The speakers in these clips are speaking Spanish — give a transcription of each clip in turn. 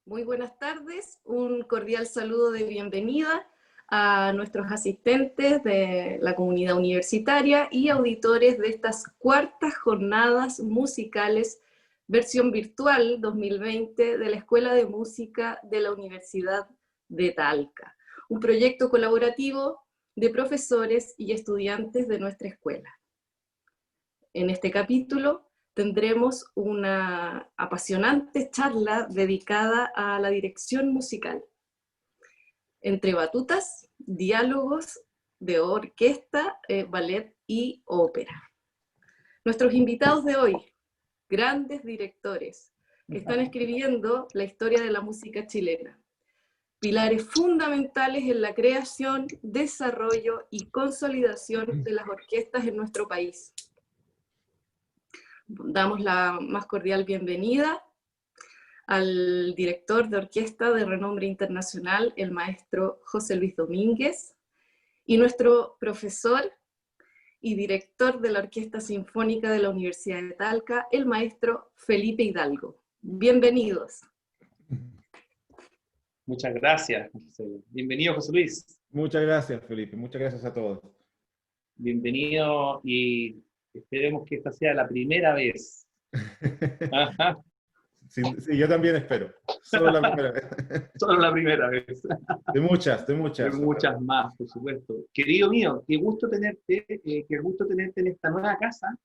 Muy buenas tardes, un cordial saludo de bienvenida a nuestros asistentes de la comunidad universitaria y auditores de estas cuartas jornadas musicales versión virtual 2020 de la Escuela de Música de la Universidad de Talca, un proyecto colaborativo de profesores y estudiantes de nuestra escuela. En este capítulo tendremos una apasionante charla dedicada a la dirección musical, entre batutas, diálogos de orquesta, ballet y ópera. Nuestros invitados de hoy, grandes directores que están escribiendo la historia de la música chilena, pilares fundamentales en la creación, desarrollo y consolidación de las orquestas en nuestro país. Damos la más cordial bienvenida al director de orquesta de renombre internacional, el maestro José Luis Domínguez, y nuestro profesor y director de la Orquesta Sinfónica de la Universidad de Talca, el maestro Felipe Hidalgo. Bienvenidos. Muchas gracias, José. Bienvenido, José Luis. Muchas gracias, Felipe. Muchas gracias a todos. Bienvenido y esperemos que esta sea la primera vez. Ajá. Sí, yo también espero. Solo la primera vez. Solo la primera vez. De muchas. De muchas más, por supuesto. Querido mío, qué gusto tenerte en esta nueva casa,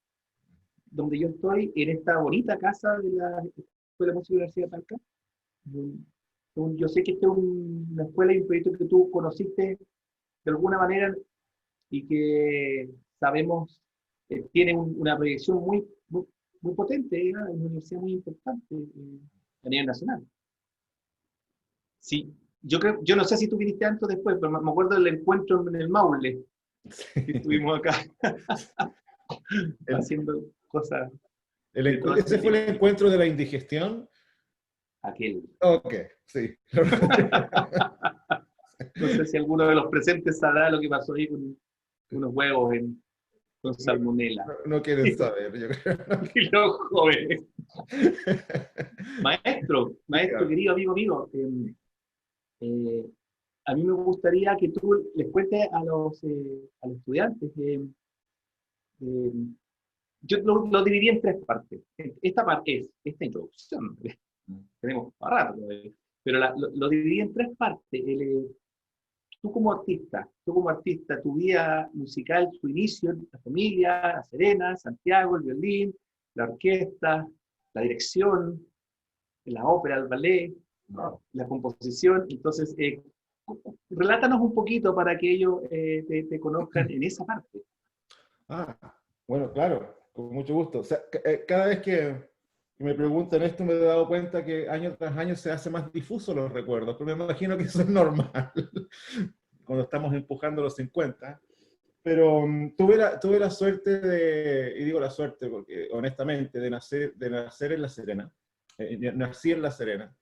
donde yo estoy, en esta bonita casa de la Escuela de Música de la Universidad de Talca. Yo sé que esta es una escuela y un proyecto que tú conociste de alguna manera y que sabemos tiene una proyección muy potente, una universidad muy importante a nivel nacional. Sí, yo no sé si tú viniste antes o después, pero me acuerdo del encuentro en el Maule, que estuvimos acá haciendo cosas. ¿Ese fue el encuentro de la indigestión? Aquel. Ok, sí. No sé si alguno de los presentes sabrá lo que pasó ahí con unos huevos con salmonela. No quieren saber, yo creo. Y los jóvenes. Maestro, querido amigo mío, a mí me gustaría que tú les cuentes a los estudiantes. Yo lo dividí en tres partes. Esta parte es esta introducción. Tenemos para rato, pero lo dividí en tres partes. Tú como artista, tu vida musical, tu inicio, la familia, La Serena, Santiago, el violín, la orquesta, la dirección, la ópera, el ballet, la composición. Entonces, relátanos un poquito para que ellos te conozcan en esa parte. Bueno, claro, con mucho gusto. O sea, cada vez que me preguntan esto me he dado cuenta que año tras año se hace más difuso los recuerdos, pero me imagino que eso es normal cuando estamos empujando los 50. Pero tuve la suerte y digo la suerte porque honestamente, de nacer en La Serena. Nací en La Serena.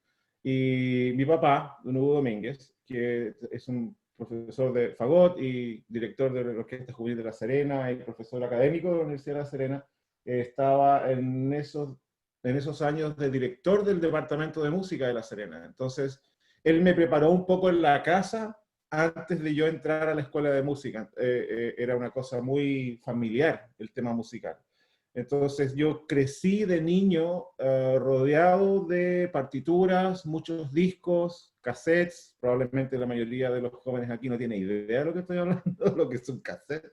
Y mi papá, don Hugo Domínguez, que es un profesor de fagot y director de la Orquesta Juvenil de La Serena y profesor académico de la Universidad de La Serena, estaba en esos años de director del Departamento de Música de La Serena. Entonces, él me preparó un poco en la casa antes de yo entrar a la escuela de música. Era una cosa muy familiar el tema musical. Entonces yo crecí de niño rodeado de partituras, muchos discos, cassettes. Probablemente la mayoría de los jóvenes aquí no tiene idea de lo que estoy hablando, lo que es un cassette.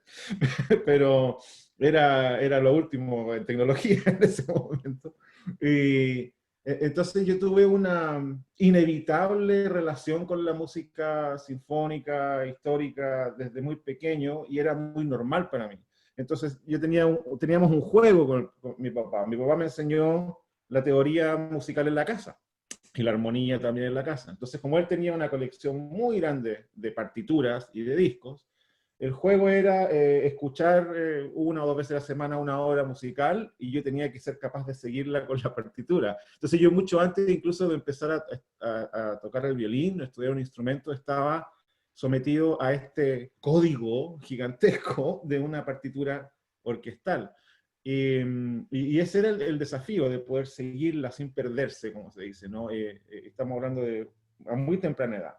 Pero era lo último en tecnología en ese momento. Y entonces yo tuve una inevitable relación con la música sinfónica, histórica, desde muy pequeño, y era muy normal para mí. Entonces teníamos un juego con mi papá. Mi papá me enseñó la teoría musical en la casa, y la armonía también en la casa. Entonces, como él tenía una colección muy grande de partituras y de discos, el juego era escuchar una o dos veces a la semana una obra musical, y yo tenía que ser capaz de seguirla con la partitura. Entonces yo mucho antes incluso de empezar a tocar el violín, a estudiar un instrumento, estaba sometido a este código gigantesco de una partitura orquestal. Y ese era el desafío de poder seguirla sin perderse, como se dice, ¿no? Estamos hablando de a muy temprana edad.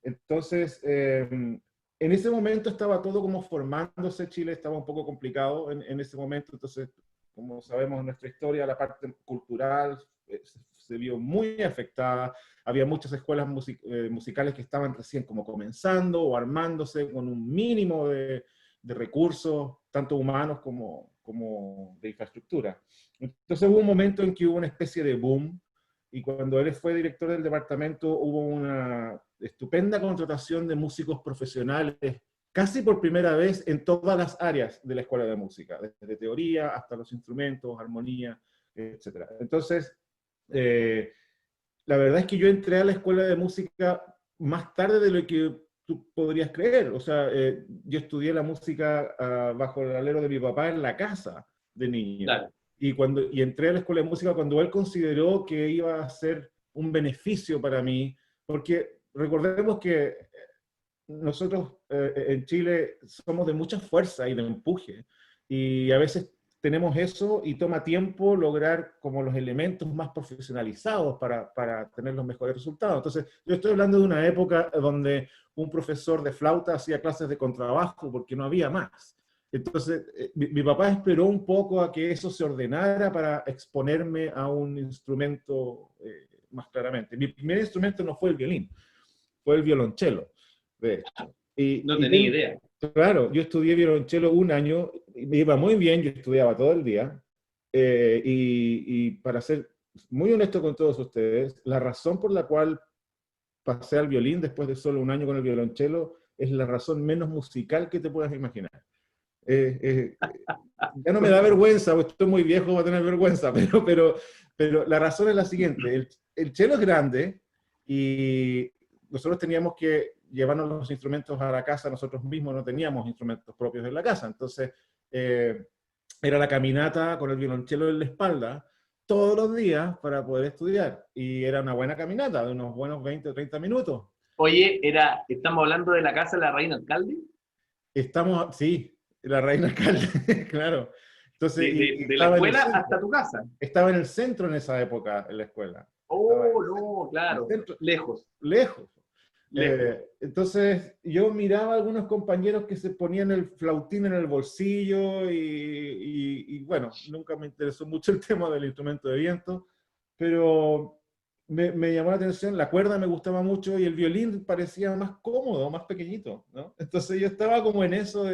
Entonces, en ese momento estaba todo como formándose, Chile estaba un poco complicado en ese momento, entonces, como sabemos en nuestra historia, la parte cultural se vio muy afectada, había muchas escuelas musicales que estaban recién como comenzando o armándose con un mínimo de recursos, tanto humanos como de infraestructura. Entonces hubo un momento en que hubo una especie de boom, y cuando él fue director del departamento hubo una estupenda contratación de músicos profesionales, casi por primera vez en todas las áreas de la escuela de música, desde teoría hasta los instrumentos, armonía, etc. Entonces, la verdad es que yo entré a la escuela de música más tarde de lo que tú podrías creer. O sea, yo estudié la música bajo el alero de mi papá en la casa de niño. Claro. Y entré a la escuela de música cuando él consideró que iba a ser un beneficio para mí, porque recordemos que nosotros en Chile somos de mucha fuerza y de empuje, y a veces tenemos eso y toma tiempo lograr como los elementos más profesionalizados para tener los mejores resultados. Entonces, yo estoy hablando de una época donde un profesor de flauta hacía clases de contrabajo porque no había más. Entonces, mi papá esperó un poco a que eso se ordenara para exponerme a un instrumento más claramente. Mi primer instrumento no fue el violín, fue el violonchelo, de hecho. No tenía idea. Claro, yo estudié violonchelo un año, y me iba muy bien, yo estudiaba todo el día, y para ser muy honesto con todos ustedes, la razón por la cual pasé al violín después de solo un año con el violonchelo es la razón menos musical que te puedas imaginar. Ya no me da vergüenza, porque estoy muy viejo para tener vergüenza, pero la razón es la siguiente, el cello es grande y nosotros teníamos que llevarnos los instrumentos a la casa, nosotros mismos no teníamos instrumentos propios en la casa, entonces era la caminata con el violonchelo en la espalda todos los días para poder estudiar, y era una buena caminata de unos buenos 20 o 30 minutos. Oye, estamos hablando de la casa de la reina alcalde. Sí, la reina alcalde, claro. Entonces, De la escuela hasta tu casa. Estaba en el centro en esa época, en la escuela. Oh, no, claro. Lejos. Lejos. Lejos. Entonces, yo miraba a algunos compañeros que se ponían el flautín en el bolsillo y bueno, nunca me interesó mucho el tema del instrumento de viento, pero me llamó la atención, la cuerda me gustaba mucho y el violín parecía más cómodo, más pequeñito, ¿no? Entonces yo estaba como en eso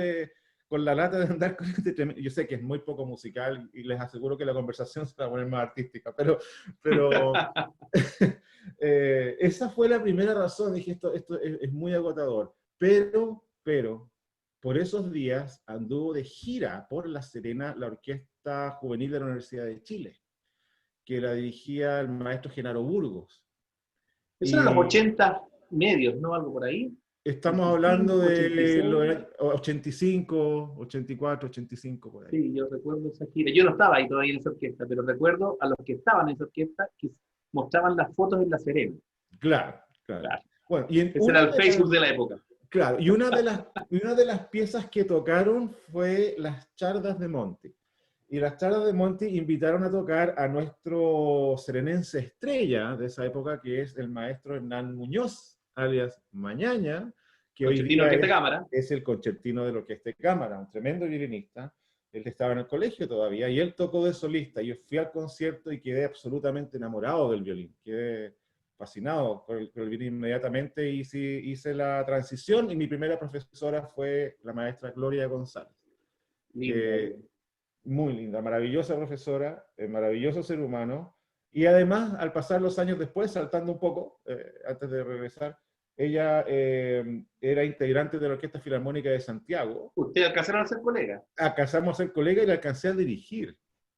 con la lata de andar con este tremendo. Yo sé que es muy poco musical y les aseguro que la conversación se va a poner más artística, pero esa fue la primera razón. Dije, esto es muy agotador. Pero, por esos días anduvo de gira por La Serena la Orquesta Juvenil de la Universidad de Chile, que la dirigía el maestro Genaro Burgos. Eso eran los 80 medios, ¿no? Algo por ahí. Estamos 85, hablando de 86. los 85, 84, 85, por ahí. Sí, yo recuerdo esa gira. Yo no estaba ahí todavía en esa orquesta, pero recuerdo a los que estaban en esa orquesta que mostraban las fotos en La Serena. Claro. Bueno, ese era el Facebook de la época. Claro, y una de las piezas que tocaron fue las Chardas de Monti. Y las Chardas de Monti invitaron a tocar a nuestro serenense estrella de esa época, que es el maestro Hernán Muñoz, alias Mañaña, que hoy día es el concertino de la Orquesta de Cámara, un tremendo violinista. Él estaba en el colegio todavía y él tocó de solista. Yo fui al concierto y quedé absolutamente enamorado del violín. Quedé fascinado con el violín inmediatamente. Hice la transición y mi primera profesora fue la maestra Gloria González. Muy linda, maravillosa profesora, maravilloso ser humano. Y además, al pasar los años después, saltando un poco, antes de regresar, ella era integrante de la Orquesta Filarmónica de Santiago. ¿Ustedes alcanzaron a ser colegas? Alcanzamos a ser colegas y la alcancé a dirigir.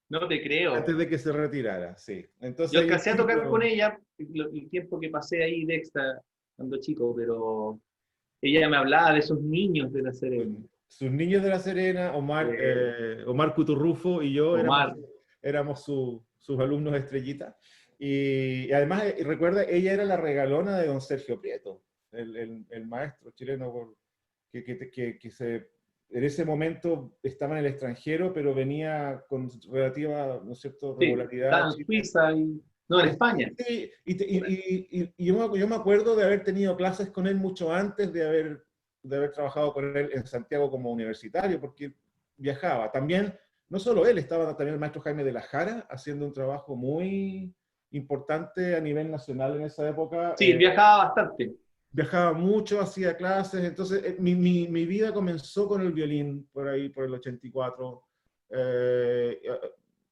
No te creo. Antes de que se retirara, sí. Entonces, yo alcancé a tocar con ella el tiempo que pasé ahí de extra cuando chico, pero ella me hablaba de esos niños de La Serena. Sus niños de La Serena, Omar Cuturrufo y yo éramos sus alumnos estrellita. Y además, recuerda, ella era la regalona de don Sergio Prieto, el maestro chileno que se en ese momento estaba en el extranjero, pero venía con relativa, ¿no es cierto?, Sí, regularidad a estaba en Chile. Suiza y... No, en España. Sí, y yo me acuerdo de haber tenido clases con él mucho antes de haber trabajado con él en Santiago como universitario, porque viajaba. También, no solo él, estaba también el maestro Jaime de la Jara haciendo un trabajo muy importante a nivel nacional en esa época. Sí, viajaba bastante. Viajaba mucho, hacía clases, entonces mi vida comenzó con el violín por ahí, por el 84. Eh,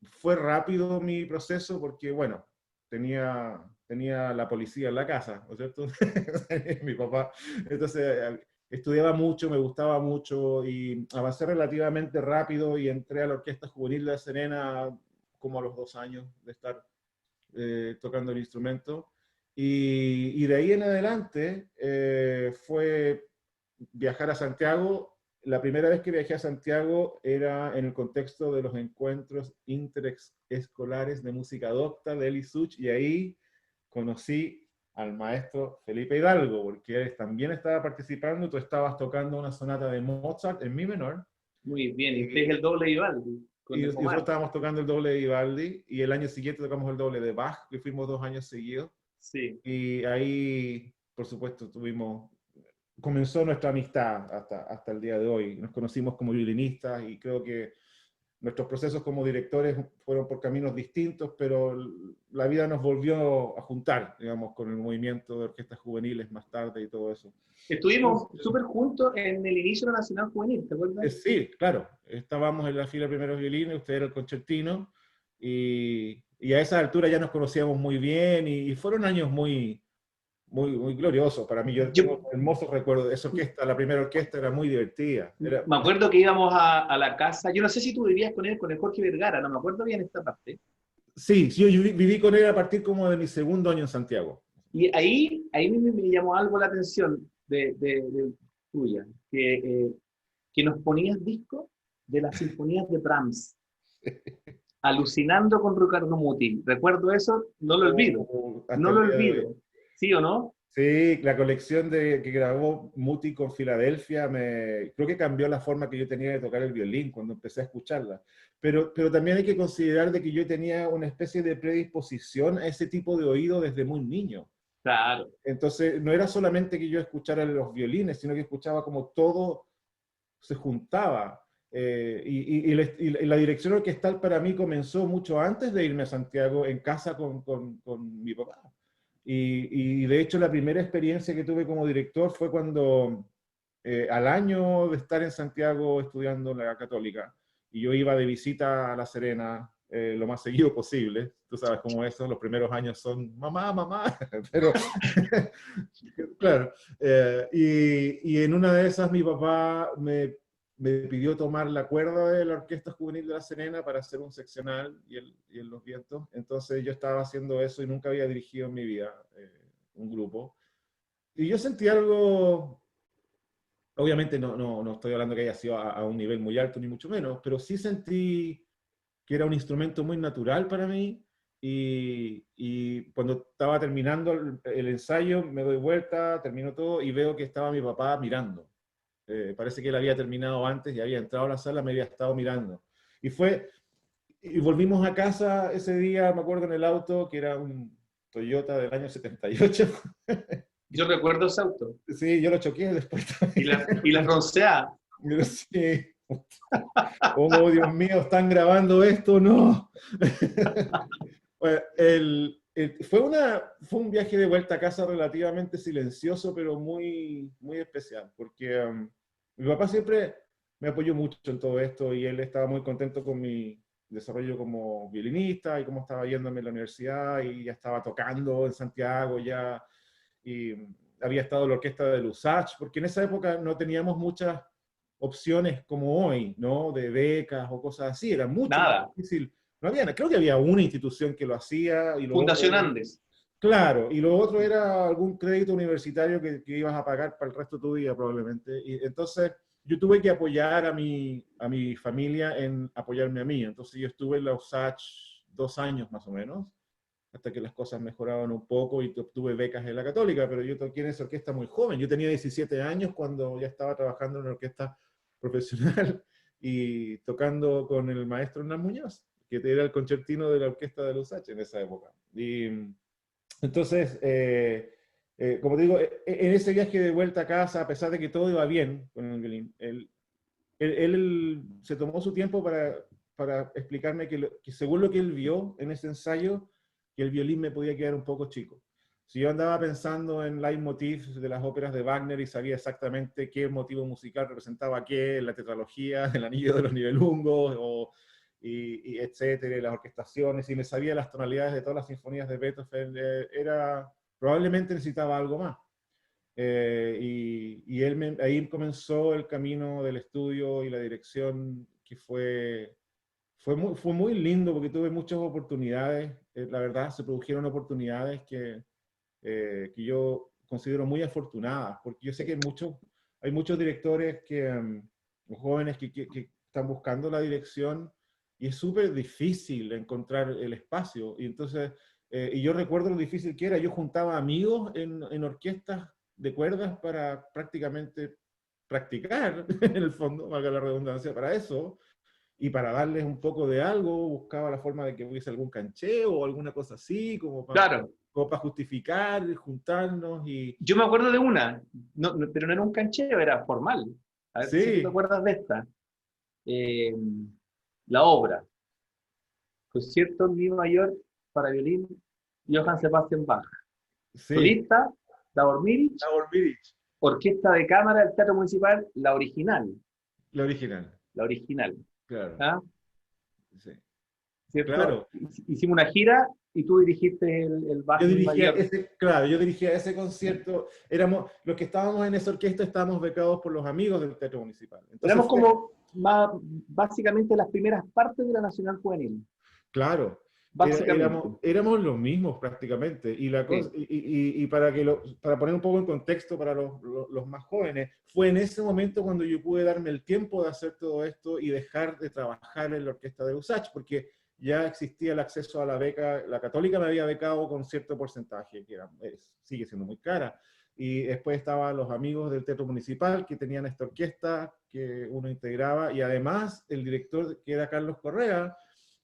Fue rápido mi proceso porque, bueno, tenía la policía en la casa, ¿no es cierto? Mi papá. Entonces, estudiaba mucho, me gustaba mucho y avancé relativamente rápido y entré a la Orquesta Juvenil de La Serena como a los 2 años de estar tocando el instrumento. Y de ahí en adelante fue viajar a Santiago. La primera vez que viajé a Santiago era en el contexto de los encuentros interescolares de música docta de Eli Such, y ahí conocí al maestro Felipe Hidalgo, porque él también estaba participando, tú estabas tocando una sonata de Mozart en mi menor, Muy bien, y usted es y, el doble de Vivaldi, y con nosotros Omar. estábamos tocando el doble de Vivaldi, y el año siguiente tocamos el doble de Bach, que fuimos 2 años seguidos. Sí. Y ahí, por supuesto, comenzó nuestra amistad hasta el día de hoy. Nos conocimos como violinistas y creo que nuestros procesos como directores fueron por caminos distintos, pero la vida nos volvió a juntar, digamos, con el movimiento de orquestas juveniles más tarde y todo eso. Estuvimos súper juntos en el inicio de la Nacional Juvenil, ¿te acuerdas? Sí, claro. Estábamos en la fila de primeros violines, usted era el concertino, y a esa altura ya nos conocíamos muy bien y fueron años muy glorioso para mí. Yo tengo Yo hermosos recuerdos de esa orquesta. La primera orquesta era muy divertida. me acuerdo que íbamos a la casa, yo no sé si tú vivías con él, con el Jorge Vergara, no me acuerdo bien esta parte. Sí, sí, yo viví con él a partir como de mi segundo año en Santiago. Y ahí me llamó algo la atención de tuya, que nos ponías discos de las sinfonías de Brahms, alucinando con Ricardo Muti. Recuerdo eso, no lo olvido, Hasta no el lo día de hoy. olvido. ¿Sí o no? Sí, la colección que grabó Muti con Filadelfia creo que cambió la forma que yo tenía de tocar el violín cuando empecé a escucharla. Pero también hay que considerar de que yo tenía una especie de predisposición a ese tipo de oído desde muy niño. Claro. Entonces, no era solamente que yo escuchara los violines, sino que escuchaba como todo se juntaba. Y la dirección orquestal para mí comenzó mucho antes de irme a Santiago, en casa con mi papá. Y de hecho la primera experiencia que tuve como director fue cuando, al año de estar en Santiago estudiando en la Católica, y yo iba de visita a La Serena lo más seguido posible. Tú sabes cómo eso, los primeros años son mamá, mamá, pero claro. Y en una de esas mi papá me pidió tomar la cuerda de la Orquesta Juvenil de La Serena para hacer un seccional y en Los Vientos. Entonces yo estaba haciendo eso y nunca había dirigido en mi vida un grupo. Y yo sentí algo, obviamente no estoy hablando que haya sido a un nivel muy alto ni mucho menos, pero sí sentí que era un instrumento muy natural para mí. Y cuando estaba terminando el ensayo, me doy vuelta, termino todo y veo que estaba mi papá mirando. Parece que él había terminado antes y había entrado a la sala, me había estado mirando. Y volvimos a casa ese día, me acuerdo, en el auto, que era un Toyota del año 78. Yo recuerdo ese auto. Sí, yo lo choqué después también. Y la bronceada. Sí. Oh, Dios mío, ¿están grabando esto? No. Bueno, fue un viaje de vuelta a casa relativamente silencioso, pero muy especial, porque mi papá siempre me apoyó mucho en todo esto y él estaba muy contento con mi desarrollo como violinista y cómo estaba yéndome en la universidad, y ya estaba tocando en Santiago ya, y había estado en la orquesta de Lusach, porque en esa época no teníamos muchas opciones como hoy, ¿no? De becas o cosas así, era mucho más Nada. difícil. No había, creo que había una institución que lo hacía y lo otro Fundación era, Andes. claro, y lo otro era algún crédito universitario que ibas a pagar para el resto de tu vida probablemente. Y entonces yo tuve que apoyar a mi familia en apoyarme a mí. Entonces yo estuve en la USACH 2 años más o menos, hasta que las cosas mejoraban un poco y obtuve becas en la Católica, pero yo toqué en esa orquesta muy joven. Yo tenía 17 años cuando ya estaba trabajando en una orquesta profesional y tocando con el maestro Hernán Muñoz, que era el concertino de la orquesta de los H en esa época. Y entonces, como te digo, en ese viaje de vuelta a casa, a pesar de que todo iba bien con el violín, él se tomó su tiempo para explicarme que según lo que él vio en ese ensayo, que el violín me podía quedar un poco chico. Si yo andaba pensando en leitmotivs de las óperas de Wagner y sabía exactamente qué motivo musical representaba qué, la tetralogía, el anillo de los nibelungos, y etcétera, y las orquestaciones, y me sabía las tonalidades de todas las sinfonías de Beethoven, probablemente necesitaba algo más. Y ahí comenzó el camino del estudio y la dirección, que fue muy lindo porque tuve muchas oportunidades. La verdad, se produjeron oportunidades que yo considero muy afortunadas, porque yo sé que hay muchos directores jóvenes que están buscando la dirección y es súper difícil encontrar el espacio. Y entonces, y yo recuerdo lo difícil que era. Yo juntaba amigos en orquestas de cuerdas para prácticamente practicar, en el fondo, valga la redundancia, para eso, y para darles un poco de algo, buscaba la forma de que hubiese algún cancheo o alguna cosa así, Claro. como para justificar, juntarnos y... Yo me acuerdo de una, pero no era un canchero, era formal. A ver si tú te Sí, acuerdas de esta. Eh, la obra, concierto en mi mayor para violín, Johann Sebastian Bach. sí, Solista, Davor Milic, Davor Milic, orquesta de cámara del Teatro Municipal, la original, la original, la original. claro, ¿Ah? sí, ¿Cierto? claro. Hicimos una gira y tú dirigiste el Bach Yo en dirigía mayor. claro, yo dirigía ese concierto. Los que estábamos en esa orquesta estábamos becados por los amigos del Teatro Municipal. Entonces Éramos como básicamente las primeras partes de la Nacional Juvenil. claro, Básicamente. éramos los mismos prácticamente. Y, la cosa, Sí. y para poner un poco en contexto para los más jóvenes, fue en ese momento cuando yo pude darme el tiempo de hacer todo esto y dejar de trabajar en la orquesta de USACH, porque ya existía el acceso a la beca. La Católica me había becado con cierto porcentaje, que sigue siendo muy cara. Y después estaban los amigos del Teatro Municipal que tenían esta orquesta que uno integraba, y además el director, que era Carlos Correa,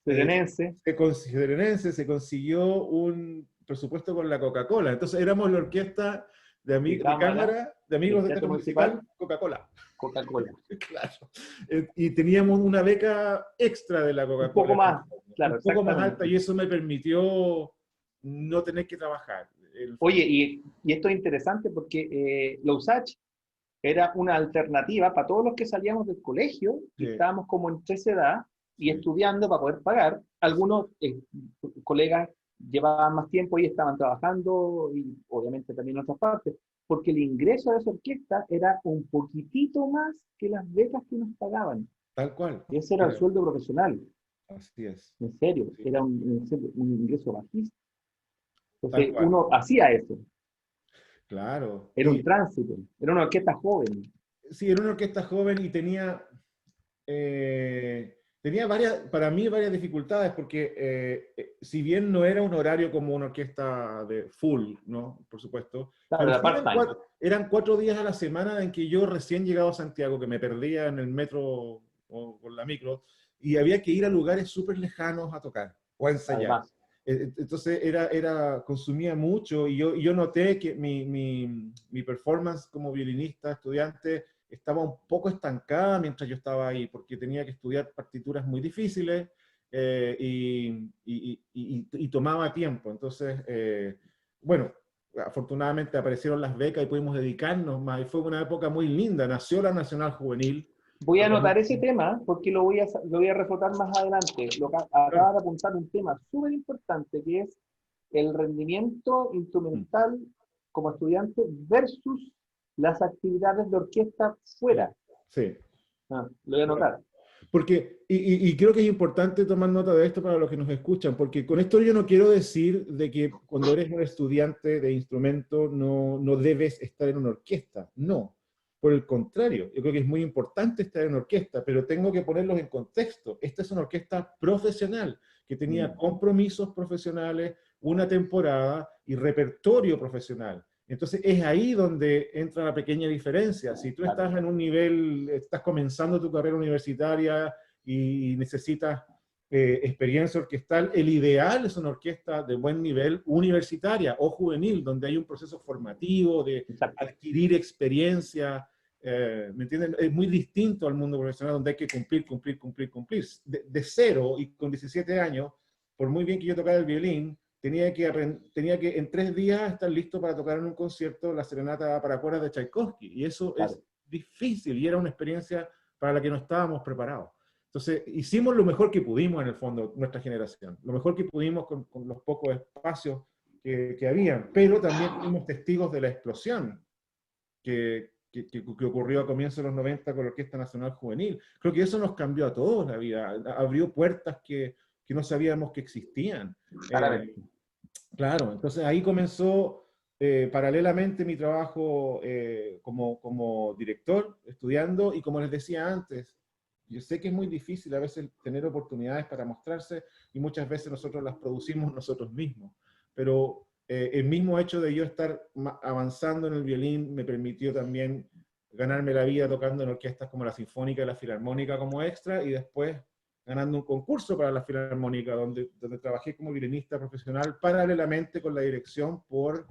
Serenense. se consiguió un presupuesto con la Coca-Cola. Entonces éramos la orquesta de cámara, de amigos del Teatro Municipal, Coca-Cola. Coca-Cola. Claro. Y teníamos una beca extra de la Un poco Coca-Cola. más, claro, Un poco más exactamente. alta, y eso me permitió no tener que trabajar. Oye, y esto es interesante porque la USACH era una alternativa para todos los que salíamos del colegio y Sí, estábamos como en esa edad y sí. estudiando para poder pagar. Algunos colegas llevaban más tiempo y estaban trabajando, y obviamente también en otras partes, porque el ingreso de esa orquesta era un poquitito más que las becas que nos pagaban. Tal cual. Y ese era el sueldo profesional, Así es. en serio, Sí, era un ingreso bajísimo. tal Entonces cual. uno hacía eso, Claro. era un tránsito, era una orquesta joven. Sí, era una orquesta joven y tenía para mí varias dificultades, porque si bien no era un horario como una orquesta de full, ¿no? Por supuesto, Claro, pero era sí part-time. eran 4 días a la semana en que yo recién llegado a Santiago, que me perdía en el metro o con la micro, y había que ir a lugares súper lejanos a tocar o a ensayar. Además, Entonces consumía mucho, y yo noté que mi performance como violinista, estudiante, estaba un poco estancada mientras yo estaba ahí, porque tenía que estudiar partituras muy difíciles, y tomaba tiempo. Entonces, bueno, afortunadamente aparecieron las becas y pudimos dedicarnos más, y fue una época muy linda. Nació la Nacional Juvenil. voy a anotar ese tema porque lo voy a reflotar más adelante. Acaba de apuntar un tema súper importante que es el rendimiento instrumental como estudiante versus las actividades de orquesta fuera. Sí. Lo voy a anotar. Porque, y creo que es importante tomar nota de esto para los que nos escuchan, porque con esto yo no quiero decir de que cuando eres un estudiante de instrumento no debes estar en una orquesta. No, por el contrario, yo creo que es muy importante estar en una orquesta, pero tengo que ponerlos en contexto. Esta es una orquesta profesional que tenía compromisos profesionales, una temporada y repertorio profesional. Entonces es ahí donde entra la pequeña diferencia. Si tú Claro. estás en un nivel, estás comenzando tu carrera universitaria y necesitas experiencia orquestal, el ideal es una orquesta de buen nivel universitaria o juvenil, donde hay un proceso formativo de Exacto. adquirir experiencia. ¿Me entienden? Es muy distinto al mundo profesional, donde hay que cumplir, cumplir, cumplir, cumplir. De cero y con 17 años, por muy bien que yo tocara el violín, tenía que en 3 días estar listo para tocar en un concierto la serenata para cuerdas de Tchaikovsky. Y eso Claro. es difícil y era una experiencia para la que no estábamos preparados. Entonces, hicimos lo mejor que pudimos en el fondo, nuestra generación. Lo mejor que pudimos con los pocos espacios que habían. Pero también fuimos testigos de la explosión que ocurrió a comienzos de los 90 con la Orquesta Nacional Juvenil. Creo que eso nos cambió a todos la vida. Abrió puertas que no sabíamos que existían. Claro, entonces ahí comenzó paralelamente mi trabajo como director, estudiando, y como les decía antes, yo sé que es muy difícil a veces tener oportunidades para mostrarse, y muchas veces nosotros las producimos nosotros mismos, pero el mismo hecho de yo estar avanzando en el violín me permitió también ganarme la vida tocando en orquestas como la Sinfónica y la Filarmónica como extra, y después ganando un concurso para la Filarmónica, donde trabajé como violinista profesional paralelamente con la dirección por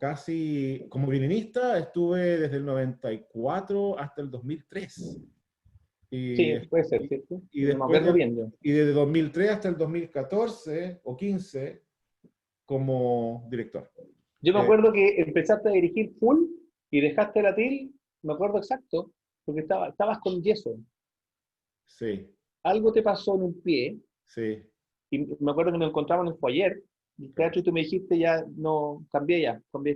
casi, como violinista estuve desde el 94 hasta el 2003. Sí, puede ser, ¿cierto? Y No me acuerdo bien yo. y desde 2003 hasta el 2014 o 15 como director. Yo me acuerdo que empezaste a dirigir full y dejaste la TIL, me acuerdo exacto, porque estabas con yeso. Sí, Algo te pasó en un pie, sí. y me acuerdo que nos encontramos en el foyer, el teatro, y tú me dijiste ya, no, cambié,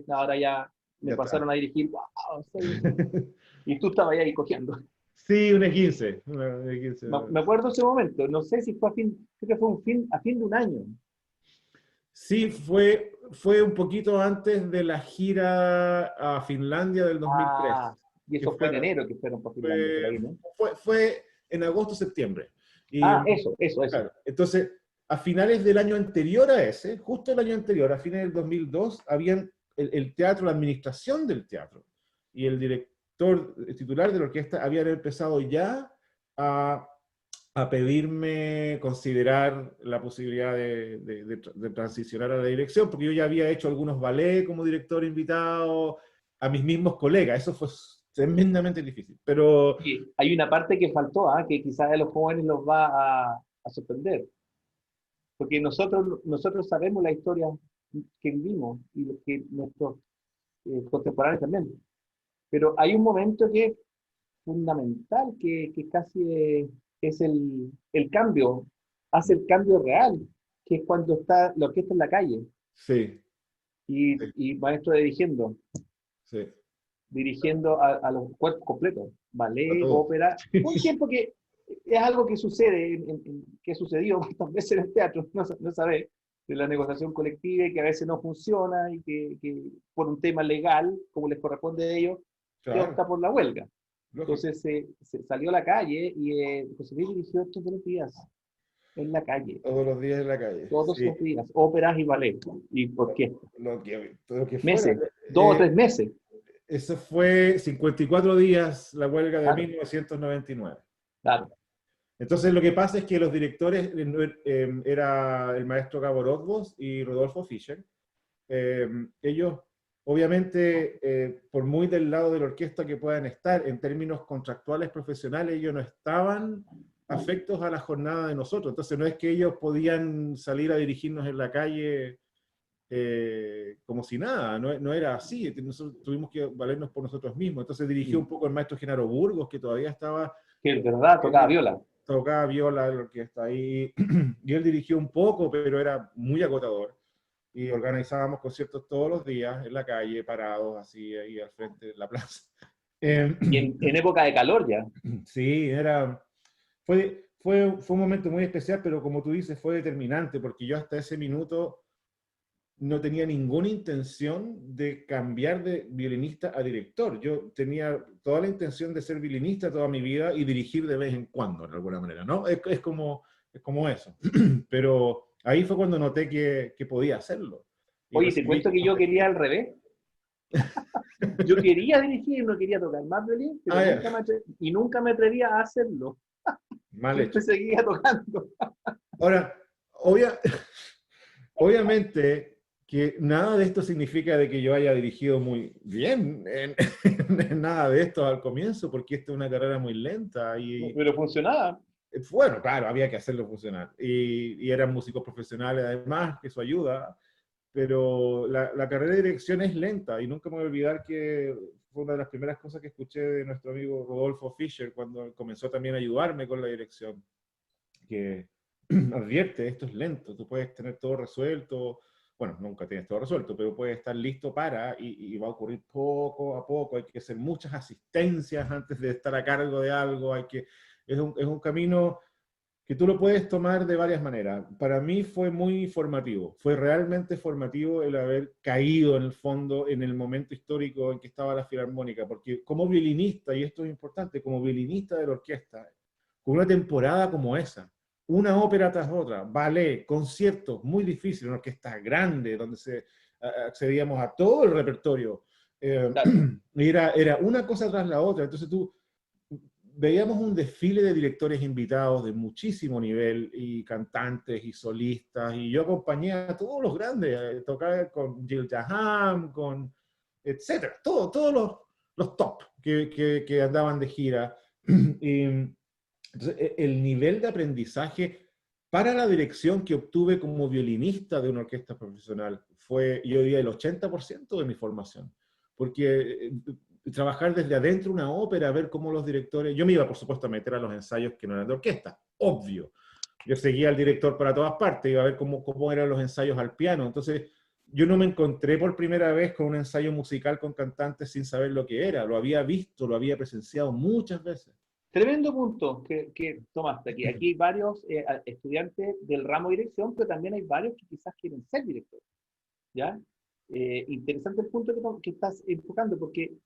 ahora ya me Ya pasaron está. a dirigir, wow, y tú estabas ahí cojeando. Sí, un E15. Me acuerdo ese momento, no sé si fue creo que fue a fin de un año. Sí, fue un poquito antes de la gira a Finlandia del 2003. Ah, y eso fue en enero que fueron para Finlandia, por ahí, ¿no? Fue en agosto-septiembre. Ah, eso. Claro, entonces, a finales del año anterior a ese, justo el año anterior, a finales del 2002, habían el teatro, la administración del teatro y el director el titular de la orquesta habían empezado ya a pedirme considerar la posibilidad de transicionar a la dirección, porque yo ya había hecho algunos ballets como director invitado a mis mismos colegas. Eso fue tremendamente difícil, pero... Y hay una parte que faltó, que quizás a los jóvenes los va a sorprender, porque nosotros sabemos la historia que vivimos y lo que nuestros contemporáneos también, pero hay un momento que es fundamental, que casi es el cambio, hace el cambio real, que es cuando está la orquesta en la calle Sí, sí, y maestro sí. dirigiendo a los cuerpos completos, A ballet, todos. ópera, un tiempo que es algo que sucede, que ha sucedido muchas veces en el teatro, no sabes, de la negociación colectiva y que a veces no funciona y que por un tema legal, como les corresponde a ellos, se Claro, opta por la huelga. lógico. Entonces se salió a la calle y José Luis dirigió estos 2 días en la calle, Todos los días en la calle. todos Sí. los días, óperas y ballet, y orquesta. Lo que fuera. Meses, 2 o 3 meses. Eso fue 54 días la huelga de Claro. 1999. Claro. Entonces lo que pasa es que los directores era el maestro Gabo Rothbos y Rodolfo Fischer. Ellos, obviamente, por muy del lado de la orquesta que puedan estar, en términos contractuales profesionales, ellos no estaban afectos a la jornada de nosotros. Entonces no es que ellos podían salir a dirigirnos en la calle como si nada, no era así. Nosotros tuvimos que valernos por nosotros mismos. Entonces dirigió un poco el maestro Genaro Burgos, que todavía estaba... Que de verdad tocaba viola. Tocaba viola, la orquesta ahí, y él dirigió un poco, pero era muy agotador. Y organizábamos conciertos todos los días en la calle, parados así ahí al frente de la plaza. Y en época de calor ya. Sí, fue un momento muy especial, pero como tú dices, fue determinante, porque yo hasta ese minuto no tenía ninguna intención de cambiar de violinista a director. Yo tenía toda la intención de ser violinista toda mi vida y dirigir de vez en cuando, de alguna manera, ¿no? Es como eso. Pero ahí fue cuando noté que podía hacerlo. Y Oye, te cuento que yo quería al revés. Yo quería dirigir, no quería tocar más violín, pero nunca me atrevía a hacerlo. Mal Siempre hecho. seguía tocando. Ahora, obviamente que nada de esto significa de que yo haya dirigido muy bien en nada de esto al comienzo, porque esta es una carrera muy lenta y Pero funcionaba. bueno, claro, había que hacerlo funcionar. Y eran músicos profesionales además, que eso ayuda, pero la carrera de dirección es lenta y nunca me voy a olvidar que fue una de las primeras cosas que escuché de nuestro amigo Rodolfo Fischer cuando comenzó también a ayudarme con la dirección, que advierte, esto es lento, tú puedes tener todo resuelto, bueno, nunca tienes todo resuelto, pero puedes estar listo para, y va a ocurrir poco a poco, hay que hacer muchas asistencias antes de estar a cargo de algo, es un camino que tú lo puedes tomar de varias maneras. Para mí fue muy formativo, fue realmente formativo el haber caído en el fondo en el momento histórico en que estaba la Filarmónica, porque como violinista, y esto es importante, como violinista de la orquesta, con una temporada como esa, una ópera tras otra, ballet, conciertos muy difíciles, una orquesta grande, donde accedíamos a todo el repertorio, Claro. era una cosa tras la otra, entonces tú veíamos un desfile de directores invitados de muchísimo nivel, y cantantes y solistas, y yo acompañé a todos los grandes, tocaba con Jill Jaham, con etcétera, todos los top que andaban de gira. Y, entonces, el nivel de aprendizaje para la dirección que obtuve como violinista de una orquesta profesional fue, yo diría, el 80% de mi formación. Porque trabajar desde adentro una ópera, ver cómo los directores... Yo me iba, por supuesto, a meter a los ensayos que no eran de orquesta, obvio. Yo seguía al director para todas partes, iba a ver cómo eran los ensayos al piano. Entonces, yo no me encontré por primera vez con un ensayo musical con cantantes sin saber lo que era. Lo había visto, lo había presenciado muchas veces. Tremendo punto que tomaste aquí. Aquí hay varios estudiantes del ramo de dirección, pero también hay varios que quizás quieren ser directores. ¿Ya? Interesante el punto que estás enfocando, porque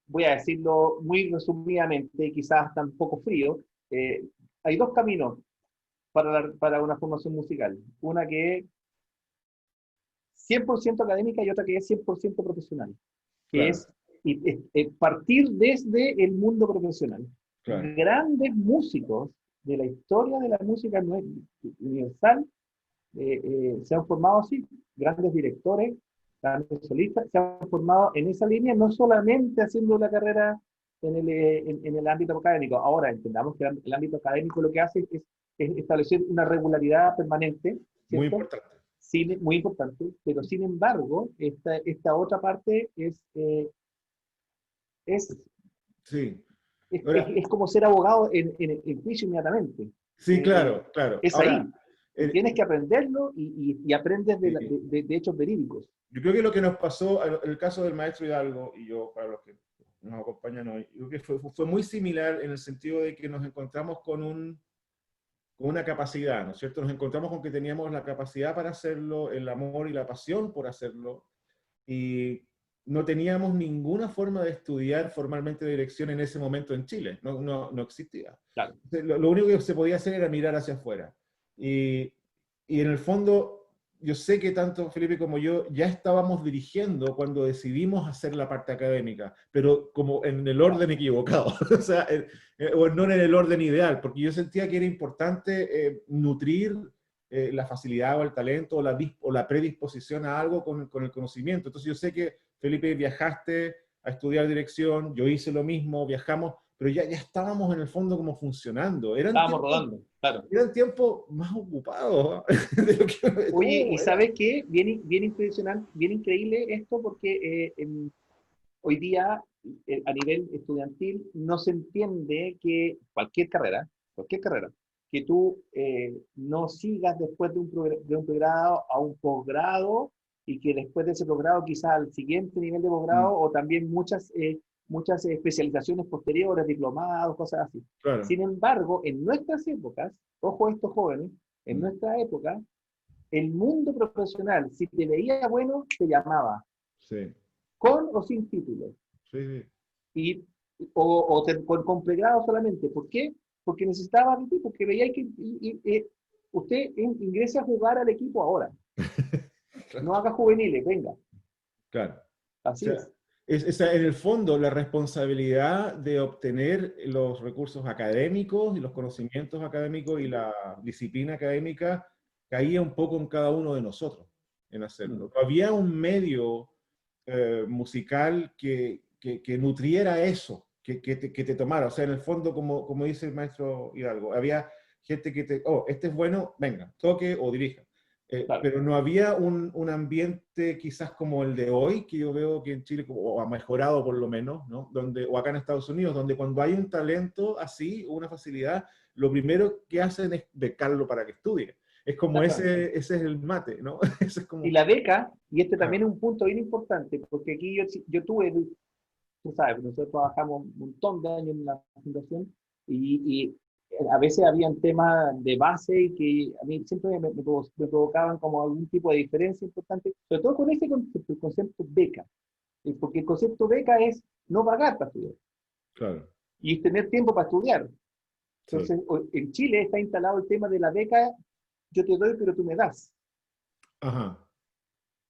voy a decirlo muy resumidamente, quizás tan poco frío. Hay dos caminos para una formación musical. Una que es 100% académica y otra que es 100% profesional, que Claro, es partir desde el mundo profesional. claro. Grandes músicos de la historia de la música universal se han formado así, grandes directores, grandes solistas, se han formado en esa línea, no solamente haciendo la carrera en el ámbito académico. Ahora entendamos que el ámbito académico lo que hace es establecer una regularidad permanente, Muy ¿cierto? importante. Muy importante, pero sin embargo, esta otra parte es, Sí. Ahora, es como ser abogado en el juicio inmediatamente. sí, claro, claro. Es ahí. Ahora, Y tienes que aprenderlo y aprendes sí, de hechos verídicos. yo creo que lo que nos pasó, en el caso del maestro Hidalgo, y yo, para los que nos acompañan hoy, yo creo que fue muy similar en el sentido de que nos encontramos con una capacidad, ¿no es cierto? Nos encontramos con que teníamos la capacidad para hacerlo, el amor y la pasión por hacerlo, y no teníamos ninguna forma de estudiar formalmente dirección en ese momento en Chile, no existía. Claro. Entonces, lo único que se podía hacer era mirar hacia afuera. Y en el fondo, yo sé que tanto Felipe como yo ya estábamos dirigiendo cuando decidimos hacer la parte académica, pero como en el orden equivocado, o sea, o no en el orden ideal, porque yo sentía que era importante nutrir la facilidad o el talento o la predisposición a algo con el conocimiento. Entonces yo sé que, Felipe, viajaste a estudiar dirección, yo hice lo mismo, viajamos, pero ya estábamos en el fondo como funcionando. Estábamos rodando, claro. Eran tiempos más ocupados, ¿eh? De lo que Oye, ¿y todo era. sabes qué? Bien impresionante, bien increíble esto porque hoy día a nivel estudiantil no se entiende que cualquier carrera, que tú no sigas después de un pregrado a un posgrado y que después de ese posgrado quizás al siguiente nivel de Mm, posgrado o también muchas especializaciones posteriores, diplomados, cosas así. claro. Sin embargo, en nuestras épocas, ojo a estos jóvenes, en Mm, nuestra época, el mundo profesional, si te veía bueno, te llamaba, sí, con o sin título sí, y, con pregrado solamente. ¿Por qué? Porque necesitaba mi tipo, porque veía que usted ingrese a jugar al equipo ahora, sí. no haga juveniles, venga. Claro. Así sea, es. en el fondo, la responsabilidad de obtener los recursos académicos y los conocimientos académicos y la disciplina académica caía un poco en cada uno de nosotros en hacerlo. No había un medio musical que nutriera eso, que te tomara. O sea, en el fondo, como dice el maestro Hidalgo, había gente que oh, este es bueno, venga, toque o dirija. Claro. Pero no había un ambiente quizás como el de hoy, que yo veo que en Chile o ha mejorado por lo menos, ¿no? Donde, o acá en Estados Unidos, donde cuando hay un talento así, o una facilidad, lo primero que hacen es becarlo para que estudie. Es como ese es el mate, ¿no? Ese es Y como, la beca, y este ah, también es un punto bien importante, porque aquí yo tuve, tú sabes, nosotros trabajamos un montón de años en la fundación y a veces habían temas de base que a mí siempre me provocaban como algún tipo de diferencia importante, sobre todo con ese concepto, el concepto beca, porque el concepto beca es no pagar para estudiar claro, y tener tiempo para estudiar. sí. Entonces, en Chile está instalado el tema de la beca, yo te doy, pero tú me das. Ajá,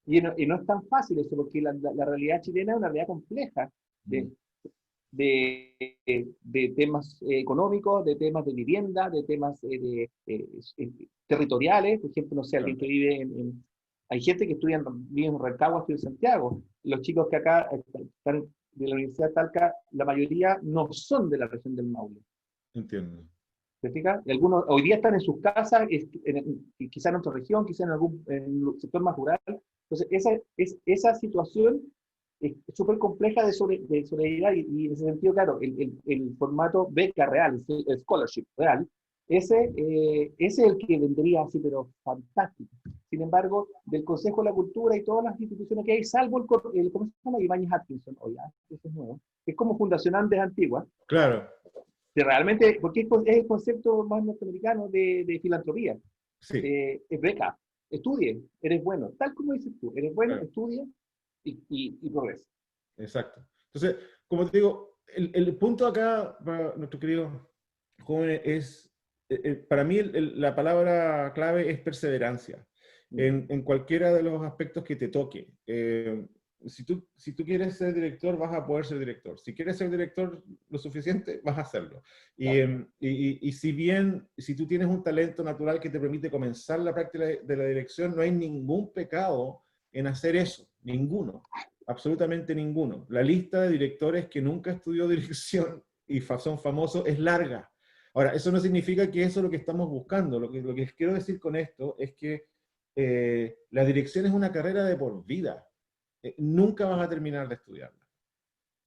Y no es tan fácil eso, porque la realidad chilena es una realidad compleja de, mm, de temas económicos, de temas de vivienda, de temas territoriales. Por ejemplo, no sé, alguien claro, que vive hay gente que vive en Rancagua, estudia en Santiago. Los chicos que acá están de la Universidad de Talca, la mayoría no son de la región del Maule. entiendo. ¿Te fijas? Y algunos hoy día están en sus casas, quizá en otra región, quizá en un sector más rural. Entonces, esa situación es súper compleja de sobrellevar y en ese sentido, claro, el formato beca real, el scholarship real, ese es el que vendría así, pero fantástico. Sin embargo, del Consejo de la Cultura y todas las instituciones que hay, salvo ¿cómo se llama? Ibáñez Atkinson, oye, ese es nuevo, es como Fundación Andes Antigua, Claro, de realmente, porque es el concepto más norteamericano de filantropía, sí, es beca, estudie, eres bueno, tal como dices tú, eres bueno, claro. estudia y progresa. Exacto. Entonces, como te digo, el punto acá para nuestro querido joven es, para mí la palabra clave es perseverancia en cualquiera de los aspectos que te toque. Si tú quieres ser director, vas a poder ser director. Si quieres ser director lo suficiente, vas a hacerlo. Claro. Y si bien, si tú tienes un talento natural que te permite comenzar la práctica de la dirección, no hay ningún pecado en hacer eso, ninguno. Absolutamente ninguno. La lista de directores que nunca estudió dirección y son famosos es larga. Ahora, eso no significa que eso es lo que estamos buscando. Lo que quiero decir con esto es que la dirección es una carrera de por vida. Nunca vas a terminar de estudiarla.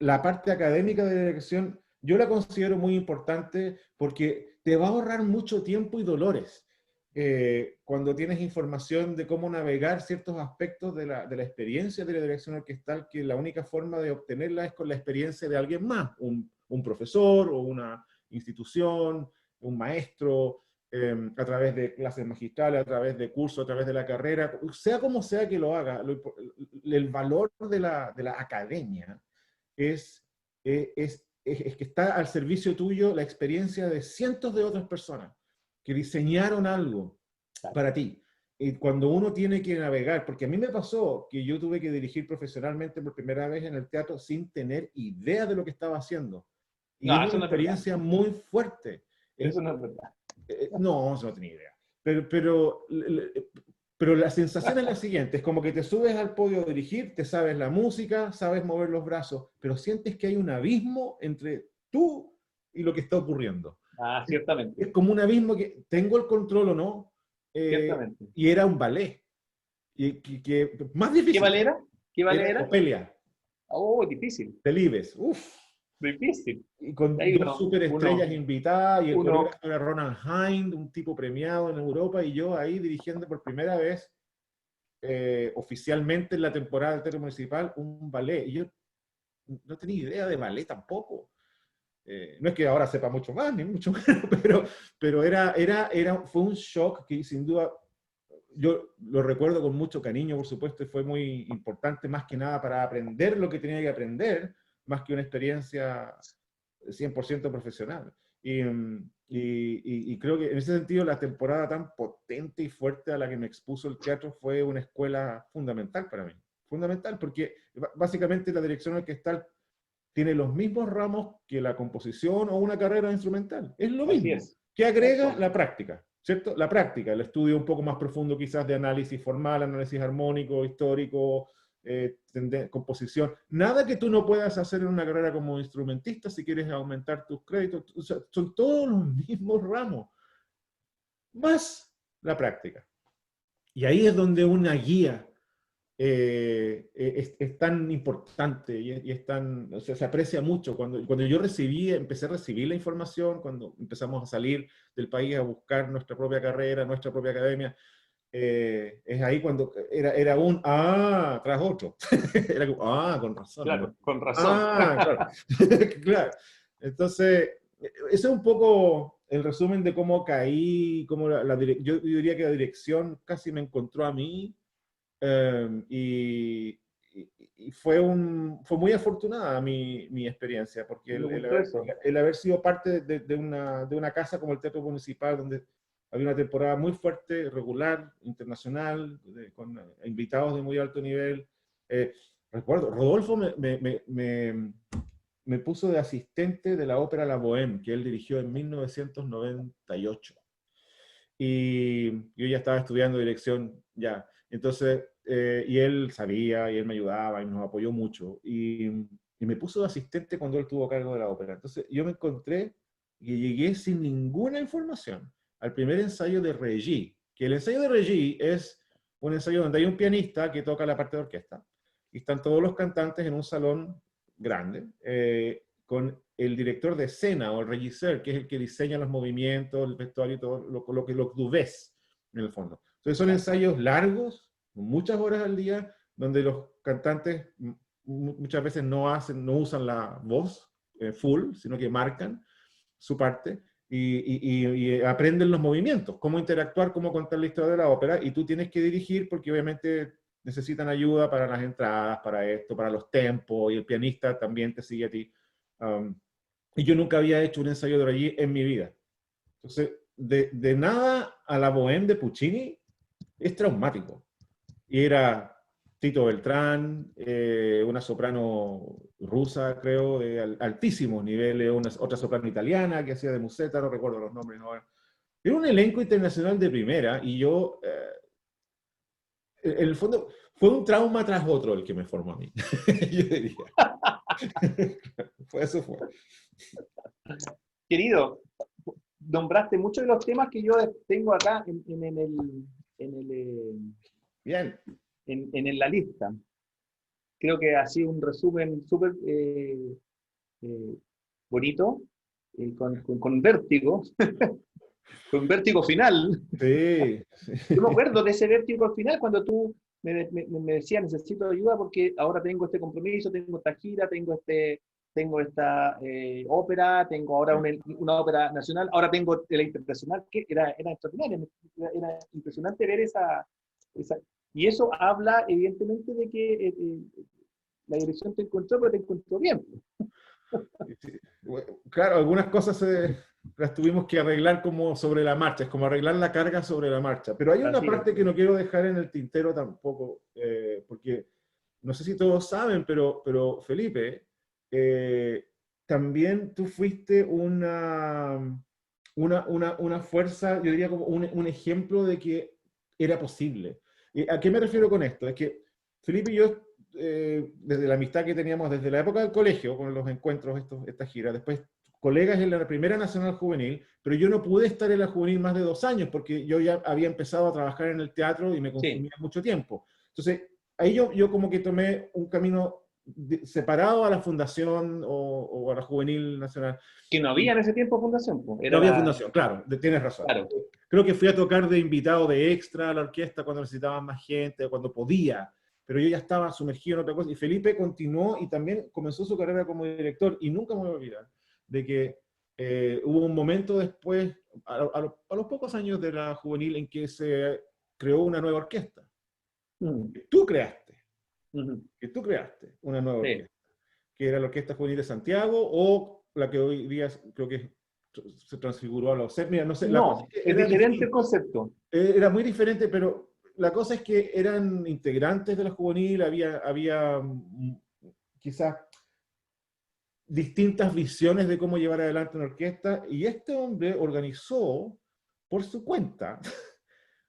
La parte académica de la dirección yo la considero muy importante porque te va a ahorrar mucho tiempo y dolores cuando tienes información de cómo navegar ciertos aspectos de la experiencia de la dirección orquestal, que la única forma de obtenerla es con la experiencia de alguien más, un profesor o una institución, un maestro, a través de clases magistrales, a través de cursos, a través de la carrera, sea como sea que lo haga, el valor de la academia es, es que está al servicio tuyo la experiencia de cientos de otras personas que diseñaron algo Claro. para ti. Y cuando uno tiene que navegar, porque a mí me pasó que yo tuve que dirigir profesionalmente por primera vez en el teatro sin tener idea de lo que estaba haciendo. Y es No, una eso no es verdad. experiencia muy fuerte. Eso no es verdad. No, no tenía idea. Pero la sensación es la siguiente, es como que te subes al podio a dirigir, te sabes la música, sabes mover los brazos, pero sientes que hay un abismo entre tú y lo que está ocurriendo. Ah, Es, ciertamente, es como un abismo que tengo el control o no, ciertamente. y era un ballet. Y más ¿Qué difícil, valera? ¿Qué era valera? Opelia, Oh, difícil, Delibes. Uf, difícil. y con Ahí dos superestrellas invitadas, y el uno, coreógrafo era Ronald Hind, un tipo premiado en Europa, y yo ahí dirigiendo por primera vez oficialmente en la temporada del Teatro Municipal un ballet. Y yo no tenía idea de ballet tampoco. No es que ahora sepa mucho más, ni mucho menos, pero fue un shock que sin duda yo lo recuerdo con mucho cariño, por supuesto, y fue muy importante más que nada para aprender lo que tenía que aprender, más que una experiencia 100% profesional. Y creo que en ese sentido la temporada tan potente y fuerte a la que me expuso el teatro fue una escuela fundamental para mí. fundamental, porque básicamente la dirección orquestal tiene los mismos ramos que la composición o una carrera instrumental. Es lo Así mismo. es. ¿Qué agrega? La práctica, ¿cierto? La práctica, el estudio un poco más profundo quizás de análisis formal, análisis armónico, histórico, composición. Nada que tú no puedas hacer en una carrera como instrumentista si quieres aumentar tus créditos. O sea, son todos los mismos ramos, más la práctica. Y ahí es donde una guía es tan importante y es tan, o sea, se aprecia mucho. Cuando yo empecé a recibir la información, cuando empezamos a salir del país a buscar nuestra propia carrera, nuestra propia academia, es ahí cuando era tras otro. Era como, con razón. Claro, ¿No? con razón. Claro. Claro. Entonces, ese es un poco el resumen de cómo caí, cómo yo diría que la dirección casi me encontró a mí, y fue muy afortunada mi experiencia, porque Me gustó eso. el haber sido parte de una casa como el Teatro Municipal, donde había una temporada muy fuerte, regular, internacional, con invitados de muy alto nivel. Recuerdo, Rodolfo me puso de asistente de la ópera La Bohème, que él dirigió en 1998. Y yo ya estaba estudiando dirección ya. Entonces, y él sabía, y él me ayudaba, y nos apoyó mucho. Y me puso de asistente cuando él tuvo cargo de la ópera. Entonces, yo me encontré y llegué sin ninguna información al primer ensayo de Regie, que el ensayo de Regie es un ensayo donde hay un pianista que toca la parte de orquesta, y están todos los cantantes en un salón grande, con el director de escena o el regisseur, que es el que diseña los movimientos, el vestuario y todo lo que tú ves en el fondo. Entonces son ensayos largos, muchas horas al día, donde los cantantes muchas veces no usan la voz full, sino que marcan su parte y aprenden los movimientos, cómo interactuar, cómo contar la historia de la ópera, y tú tienes que dirigir porque obviamente necesitan ayuda para las entradas, para esto, para los tempos, y el pianista también te sigue a ti. Y yo nunca había hecho un ensayo de allí en mi vida. Entonces, de nada a la Bohème de Puccini es traumático. Y era Tito Beltrán, una soprano rusa, creo, de altísimos niveles, otra soprano italiana que hacía de Musetta, no recuerdo los nombres ahora. Era un elenco internacional de primera, y yo, en el fondo, fue un trauma tras otro el que me formó a mí, yo diría. Eso fue. Querido, nombraste muchos de los temas que yo tengo acá Bien. en la lista. Creo que ha sido un resumen súper bonito, con vértigo, con vértigo final. Sí. Yo me acuerdo de ese vértigo al final cuando tú me decías, necesito ayuda porque ahora tengo este compromiso, tengo esta gira, tengo esta ópera, tengo ahora una ópera nacional, ahora tengo la internacional, que era extraordinario, era impresionante ver esa. Y eso habla evidentemente de que la dirección te encontró, pero te encontró bien. Claro, algunas cosas las tuvimos que arreglar como sobre la marcha, es como arreglar la carga sobre la marcha. Pero hay una parte que no quiero dejar en el tintero tampoco, porque no sé si todos saben, pero Felipe, también tú fuiste una fuerza, yo diría como un ejemplo de que era posible. ¿A qué me refiero con esto? Es que Felipe y yo, desde la amistad que teníamos desde la época del colegio, con los encuentros, estas giras, después colegas en la primera Nacional Juvenil, pero yo no pude estar en la juvenil más de 2 años porque yo ya había empezado a trabajar en el teatro y me consumía mucho tiempo. Entonces, ahí yo como que tomé un camino separado a la fundación o a la Juvenil Nacional. Que no había en ese tiempo fundación. No había fundación, claro, tienes razón. Claro. Creo que fui a tocar de invitado de extra a la orquesta cuando necesitaban más gente, cuando podía, pero yo ya estaba sumergido en otra cosa. Y Felipe continuó y también comenzó su carrera como director, y nunca me voy a olvidar de que hubo un momento después, a los pocos años de la juvenil, en que se creó una nueva orquesta. Que tú creaste. Que tú creaste una nueva orquesta. Que era la Orquesta Juvenil de Santiago, o la que hoy día creo que se transfiguró a la OSEP. Mira, no sé. No, es diferente el concepto. Era muy diferente, pero la cosa es que eran integrantes de la juvenil, había quizás distintas visiones de cómo llevar adelante una orquesta, y este hombre organizó por su cuenta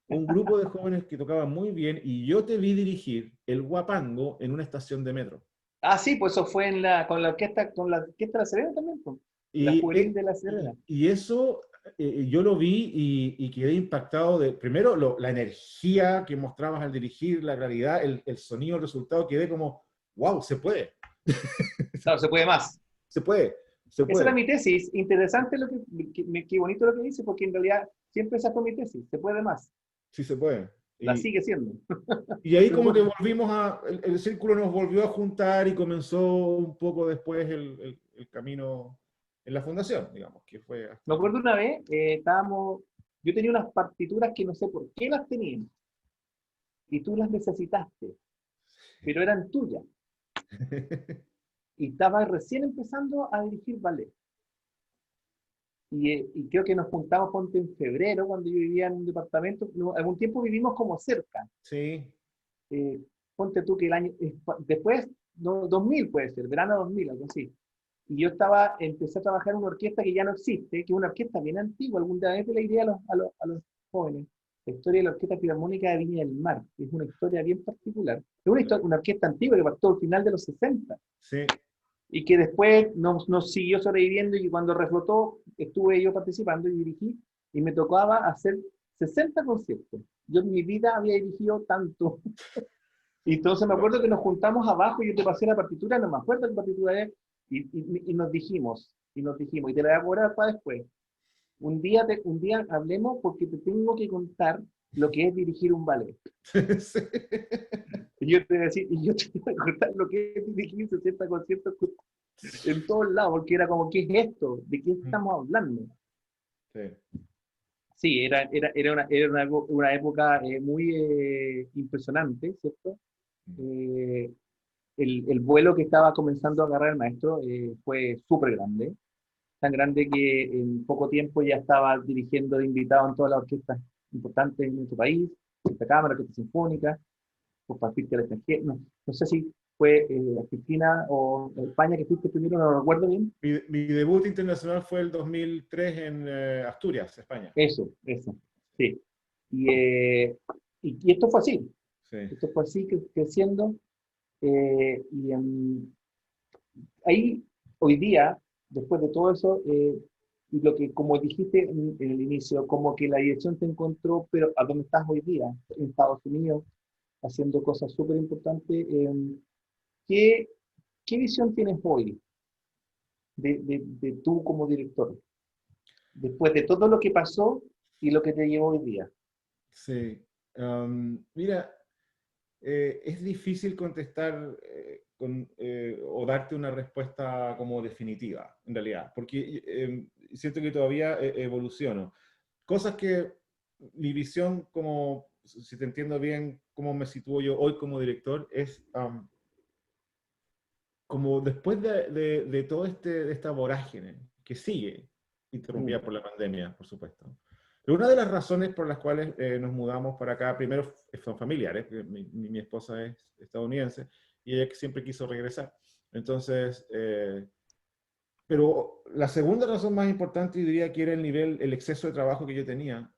un grupo de jóvenes que tocaban muy bien, y yo te vi dirigir el guapango en una estación de metro. Ah, sí, pues eso fue con la orquesta de La Serena también, pues. La Y, juvenil de La Serena. y eso yo lo vi y quedé impactado de, primero, la energía que mostrabas al dirigir, la claridad, el sonido, el resultado, quedé como, wow, se puede, Claro, se puede más. se puede, se Esa era puede, mi tesis. Interesante qué bonito lo que dice, porque en realidad siempre esa fue mi tesis. Se puede más. sí se puede. La sigue siendo. Y ahí Pero como que bueno, volvimos el círculo nos volvió a juntar y comenzó un poco después el camino en la fundación, digamos, que fue me hasta... acuerdo una vez, yo tenía unas partituras que no sé por qué las tenía, y tú las necesitaste, pero eran tuyas, y estabas recién empezando a dirigir ballet. Y creo que nos juntamos, ponte, en febrero, cuando yo vivía en un departamento, algún tiempo vivimos como cerca. Sí, Eh, ponte tú que el año, después, no, 2000 puede ser, verano 2000, algo así. Y yo empecé a trabajar en una orquesta que ya no existe, que es una orquesta bien antigua, algún día le diré a los jóvenes, la historia de la Orquesta Filarmónica de Viña del Mar, que es una historia bien particular. Es una orquesta antigua que partió al final de los 60, sí. y que después nos siguió sobreviviendo, y cuando reflotó estuve yo participando y dirigí, y me tocaba hacer 60 conciertos. Yo en mi vida había dirigido tanto. Y entonces me acuerdo que nos juntamos abajo, y yo te pasé la partitura, no me acuerdo qué partitura es, y nos dijimos, y te la voy a cobrar para después. Un día hablemos, porque te tengo que contar lo que es dirigir un ballet. Sí. Y yo te voy a decir, y yo te voy a contar lo que es dirigir 60 conciertos en todos lados, porque era como, ¿qué es esto? ¿De qué estamos hablando? Sí. Sí, era una época muy impresionante, ¿cierto? Eh, el vuelo que estaba comenzando a agarrar el maestro fue súper grande, tan grande que en poco tiempo ya estaba dirigiendo de invitado en todas las orquestas importantes en nuestro país, esta Cámara, Orquesta Sinfónica, por partirte al extranjero. No sé si fue Argentina o España que fuiste primero, no lo recuerdo bien. Mi debut internacional fue el 2003 en Asturias, España. Eso, sí. Y esto fue así, Sí. creciendo. Y ahí, hoy día, después de todo eso, y lo que, como dijiste en el inicio, como que la dirección te encontró, pero ¿a dónde estás hoy día? En Estados Unidos, haciendo cosas súper importantes. ¿Qué, ¿Qué visión tienes hoy de tú como director? Después de todo lo que pasó y lo que te llevó hoy día. Sí. Mira, es difícil contestar o darte una respuesta como definitiva, en realidad, porque siento que todavía evoluciono. Cosas que mi visión, como, si te entiendo bien, cómo me sitúo yo hoy como director, es como después de todo de esta vorágine que sigue, interrumpida por la pandemia, por supuesto. Pero una de las razones por las cuales nos mudamos para acá, primero son familiares, mi esposa es estadounidense y ella siempre quiso regresar. Entonces, pero la segunda razón más importante, yo diría que era el exceso de trabajo que yo tenía.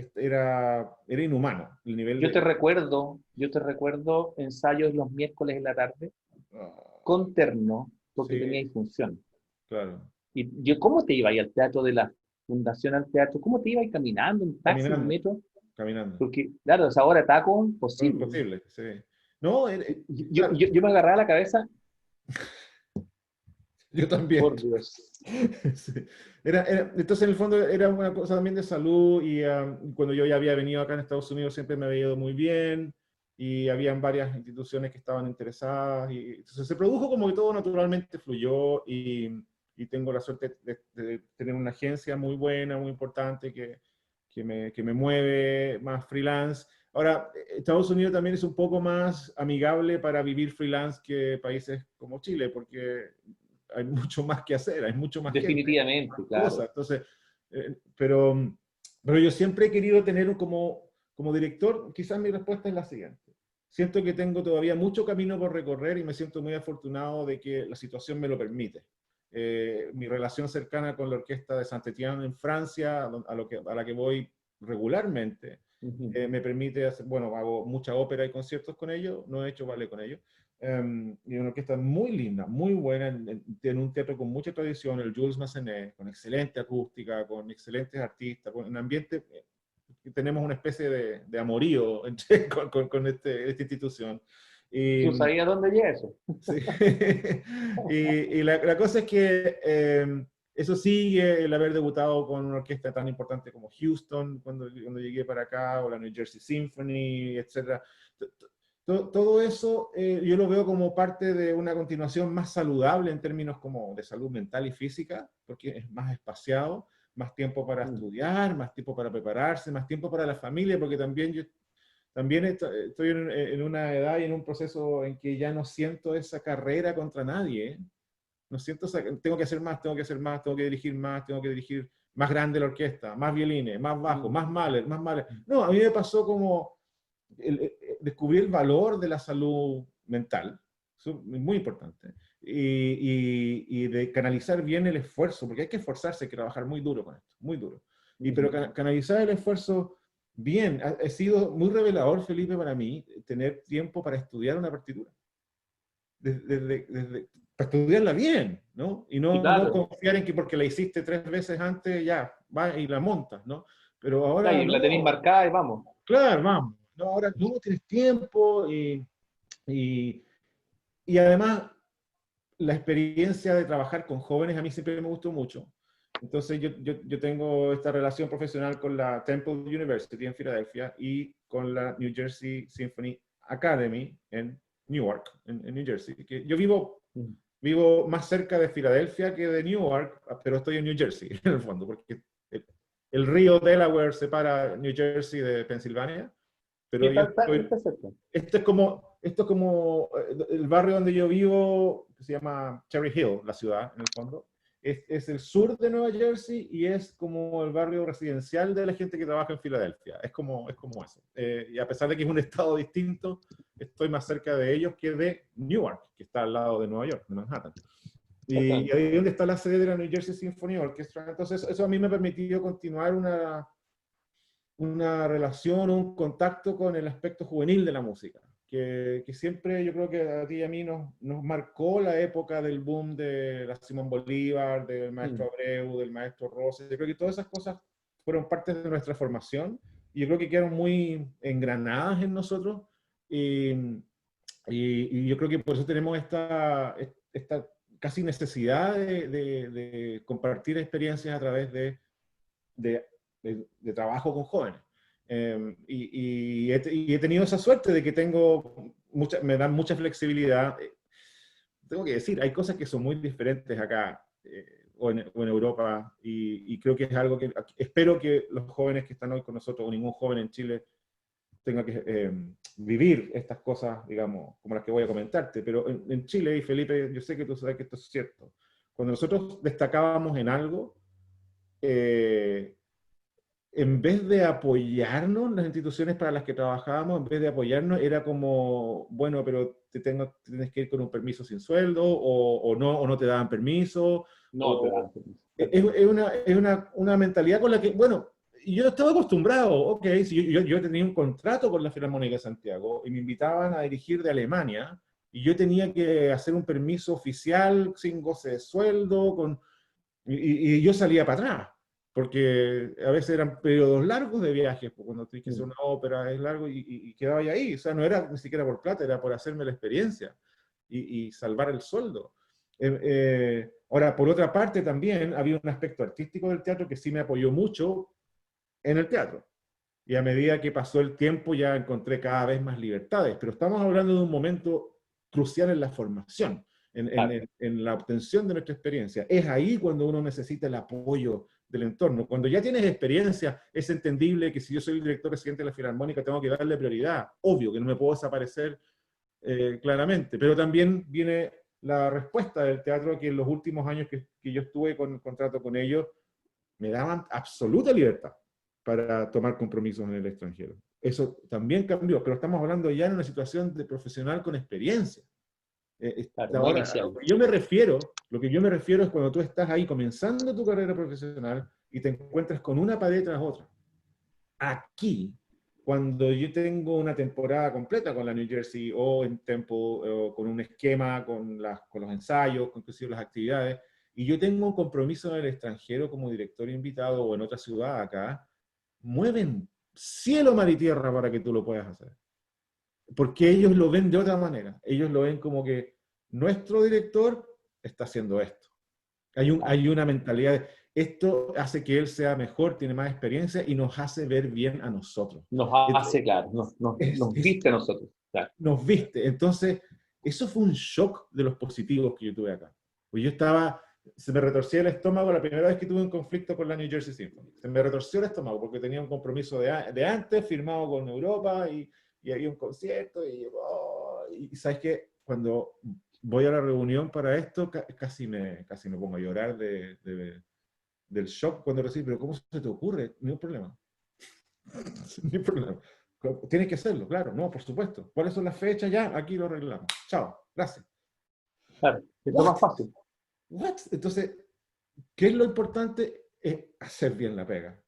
Era inhumano el nivel Yo de... te recuerdo ensayos los miércoles en la tarde Ah, con terno, porque sí, tenía función. claro. Y yo, ¿cómo te iba al teatro de la Fundación al Teatro? ¿Cómo te iba caminando, en taxi, en Caminando, metro? caminando. Porque, claro, a esa hora taco, No, imposible. imposible, sí. No, Yo, claro, yo, yo me agarraba la cabeza, yo también. por Dios. Sí. Entonces, en el fondo, era una cosa también de salud y cuando yo ya había venido acá en Estados Unidos siempre me había ido muy bien y habían varias instituciones que estaban interesadas y entonces se produjo como que todo naturalmente fluyó y tengo la suerte de tener una agencia muy buena, muy importante que me mueve más freelance. Ahora, Estados Unidos también es un poco más amigable para vivir freelance que países como Chile, porque hay mucho más que hacer, hay mucho más gente, Definitivamente, más claro. cosas. Entonces, pero Pero yo siempre he querido tener como director, quizás mi respuesta es la siguiente. Siento que tengo todavía mucho camino por recorrer y me siento muy afortunado de que la situación me lo permite. Mi relación cercana con la orquesta de Saint-Étienne en Francia, a la que voy regularmente, me permite hacer, bueno, hago mucha ópera y conciertos con ellos, no he hecho ballet con ellos, y una orquesta muy linda, muy buena, en un teatro con mucha tradición, el Jules Massenet, con excelente acústica, con excelentes artistas, con un ambiente, tenemos una especie de amorío con esta institución. Y, ¿Tú sabías dónde llega eso? sí. Y la cosa es que eso sigue, el haber debutado con una orquesta tan importante como Houston, cuando llegué para acá, o la New Jersey Symphony, etc. Todo eso yo lo veo como parte de una continuación más saludable en términos como de salud mental y física, porque es más espaciado, más tiempo para estudiar, más tiempo para prepararse, más tiempo para la familia, porque también estoy en una edad y en un proceso en que ya no siento esa carrera contra nadie, ¿eh? No siento tengo que hacer más, tengo que hacer más, tengo que dirigir más, tengo que dirigir más grande la orquesta, más violines, más bajo, más Mahler, más Mahler. No, a mí me pasó como descubrí el valor de la salud mental, eso es muy importante, y de canalizar bien el esfuerzo, porque hay que esforzarse, hay que trabajar muy duro con esto, muy duro. Pero canalizar el esfuerzo bien, ha sido muy revelador, Felipe, para mí, tener tiempo para estudiar una partitura. Para estudiarla bien, ¿no? Y no, claro, no confiar en que porque la hiciste 3 veces antes, ya, va y la montas, ¿no? Pero ahora claro, y no. la tenéis marcada y vamos. Claro, vamos. No, ahora no tienes tiempo y, y además la experiencia de trabajar con jóvenes a mí siempre me gustó mucho. Entonces yo tengo esta relación profesional con la Temple University en Filadelfia y con la New Jersey Symphony Academy en Newark, en New Jersey. Que yo vivo más cerca de Filadelfia que de Newark, pero estoy en New Jersey, en el fondo, porque el río Delaware separa New Jersey de Pensilvania, pero yo estoy, esto es como el barrio donde yo vivo, que se llama Cherry Hill, la ciudad, en el fondo. Es el sur de Nueva Jersey y es como el barrio residencial de la gente que trabaja en Filadelfia. Es como eso. Y a pesar de que es un estado distinto, estoy más cerca de ellos que de Newark, que está al lado de Nueva York, de Manhattan. Y ahí es donde está la sede de la New Jersey Symphony Orchestra. Entonces, eso a mí me ha permitido continuar una relación, un contacto con el aspecto juvenil de la música, que siempre yo creo que a ti y a mí nos marcó la época del boom de la Simón Bolívar, del maestro Abreu, del maestro Rosas. Yo creo que todas esas cosas fueron parte de nuestra formación y yo creo que quedaron muy engranadas en nosotros y yo creo que por eso tenemos esta casi necesidad de compartir experiencias a través de trabajo con jóvenes. Y he tenido esa suerte de que me dan mucha flexibilidad. Tengo que decir, hay cosas que son muy diferentes acá o en Europa y creo que es algo que espero que los jóvenes que están hoy con nosotros o ningún joven en Chile tenga que vivir estas cosas, digamos, como las que voy a comentarte. Pero en Chile, y Felipe, yo sé que tú sabes que esto es cierto, cuando nosotros destacábamos en algo, en vez de apoyarnos, las instituciones para las que trabajábamos, en vez de apoyarnos, era como, bueno, pero tienes que ir con un permiso sin sueldo, o no te daban permiso. No te daban permiso. Es una mentalidad con la que, bueno, yo estaba acostumbrado, ok, si yo tenía un contrato con la Filarmónica de Santiago y me invitaban a dirigir de Alemania, y yo tenía que hacer un permiso oficial sin goce de sueldo, y yo salía para atrás porque a veces eran periodos largos de viajes, pues cuando tienes que hacer una ópera es largo y quedaba ahí, o sea, no era ni siquiera por plata, era por hacerme la experiencia y salvar el sueldo. Ahora, por otra parte también había un aspecto artístico del teatro que sí me apoyó mucho en el teatro. Y a medida que pasó el tiempo ya encontré cada vez más libertades, pero estamos hablando de un momento crucial en la formación, en la obtención de nuestra experiencia. Es ahí cuando uno necesita el apoyo del entorno. Cuando ya tienes experiencia, es entendible que si yo soy el director residente de la Filarmónica, tengo que darle prioridad. Obvio que no me puedo desaparecer claramente, pero también viene la respuesta del teatro que en los últimos años que yo estuve con contrato con ellos, me daban absoluta libertad para tomar compromisos en el extranjero. Eso también cambió, pero estamos hablando ya en una situación de profesional con experiencia. Claro, no Ahora, inicial. lo que yo me refiero es cuando tú estás ahí comenzando tu carrera profesional y te encuentras con una pared tras otra. Aquí, cuando yo tengo una temporada completa con la New Jersey o en Temple, o con un esquema, con los ensayos, con inclusive las actividades, y yo tengo un compromiso en el extranjero como director invitado o en otra ciudad acá, mueven cielo, mar y tierra para que tú lo puedas hacer. Porque ellos lo ven de otra manera. Ellos lo ven como que nuestro director está haciendo esto. Hay una mentalidad de esto hace que él sea mejor, tiene más experiencia y nos hace ver bien a nosotros. Nos hace, claro, nos viste a nosotros. Claro. Nos viste. Entonces, eso fue un shock de los positivos que yo tuve acá. Pues se me retorcía el estómago la primera vez que tuve un conflicto con la New Jersey Symphony. Se me retorció el estómago porque tenía un compromiso de antes firmado con Europa y había un concierto y ¿sabes qué? Cuando voy a la reunión para esto, casi me pongo a llorar del shock cuando recibo, pero ¿cómo se te ocurre? Ni un problema. Ni un problema. Tienes que hacerlo, claro, no, por supuesto. ¿Cuáles son las fechas? Ya, aquí lo arreglamos. Chao, gracias. Claro, es lo más fácil. What? Entonces, ¿qué es lo importante? Es hacer bien la pega.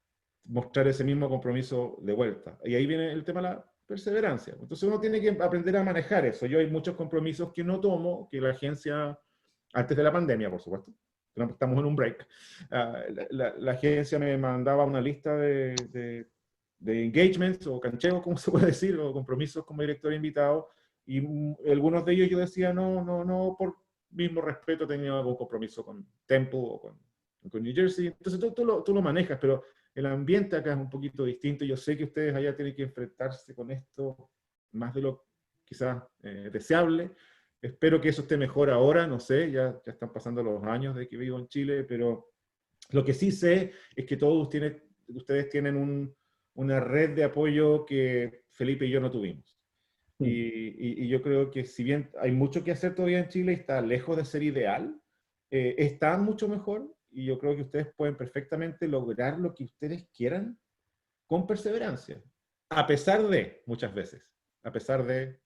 Mostrar ese mismo compromiso de vuelta. Y ahí viene el tema de la perseverancia. Entonces uno tiene que aprender a manejar eso. Yo hay muchos compromisos que no tomo, que la agencia, antes de la pandemia, por supuesto, estamos en un break, la agencia me mandaba una lista de engagements o cancheos, como se puede decir, o compromisos como director invitado, y algunos de ellos yo decía, no, por mismo respeto tenía algún compromiso con Temple o con New Jersey. Entonces tú lo manejas, pero el ambiente acá es un poquito distinto. Yo sé que ustedes allá tienen que enfrentarse con esto más de lo quizás deseable. Espero que eso esté mejor ahora, no sé, ya están pasando los años de que vivo en Chile, pero lo que sí sé es que todos ustedes tienen una red de apoyo que Felipe y yo no tuvimos. Y yo creo que si bien hay mucho que hacer todavía en Chile y está lejos de ser ideal, está mucho mejor. Y yo creo que ustedes pueden perfectamente lograr lo que ustedes quieran con perseverancia. A pesar de, muchas veces, a pesar de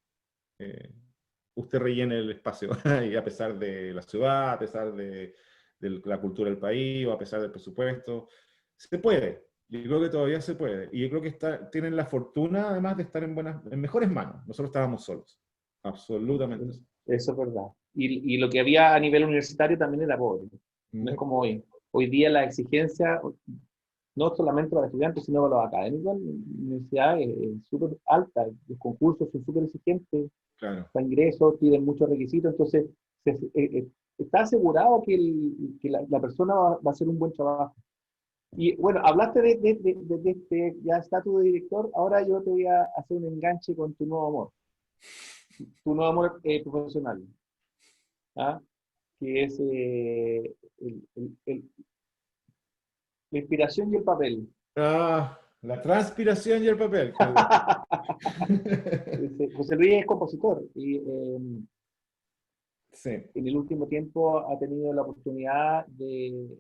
usted rellene el espacio, y a pesar de la ciudad, a pesar de la cultura del país, o a pesar del presupuesto, se puede. Yo creo que todavía se puede. Y yo creo que tienen la fortuna, además, de estar en mejores manos. Nosotros estábamos solos. Absolutamente. Eso es verdad. Y lo que había a nivel universitario también era pobre. No es como hoy. Hoy día la exigencia, no solamente para los estudiantes, sino para los académicos, en la universidad es súper alta. Los concursos son súper exigentes. Claro. Para ingresos, piden muchos requisitos. Entonces, está asegurado que la persona va a hacer un buen trabajo. Y bueno, hablaste de este ya estatus de director. Ahora yo te voy a hacer un enganche con tu nuevo amor. Tu nuevo amor profesional. ¿Ah? Que es la inspiración y el papel. La transpiración y el papel. José Luis es compositor y sí. En el último tiempo ha tenido la oportunidad de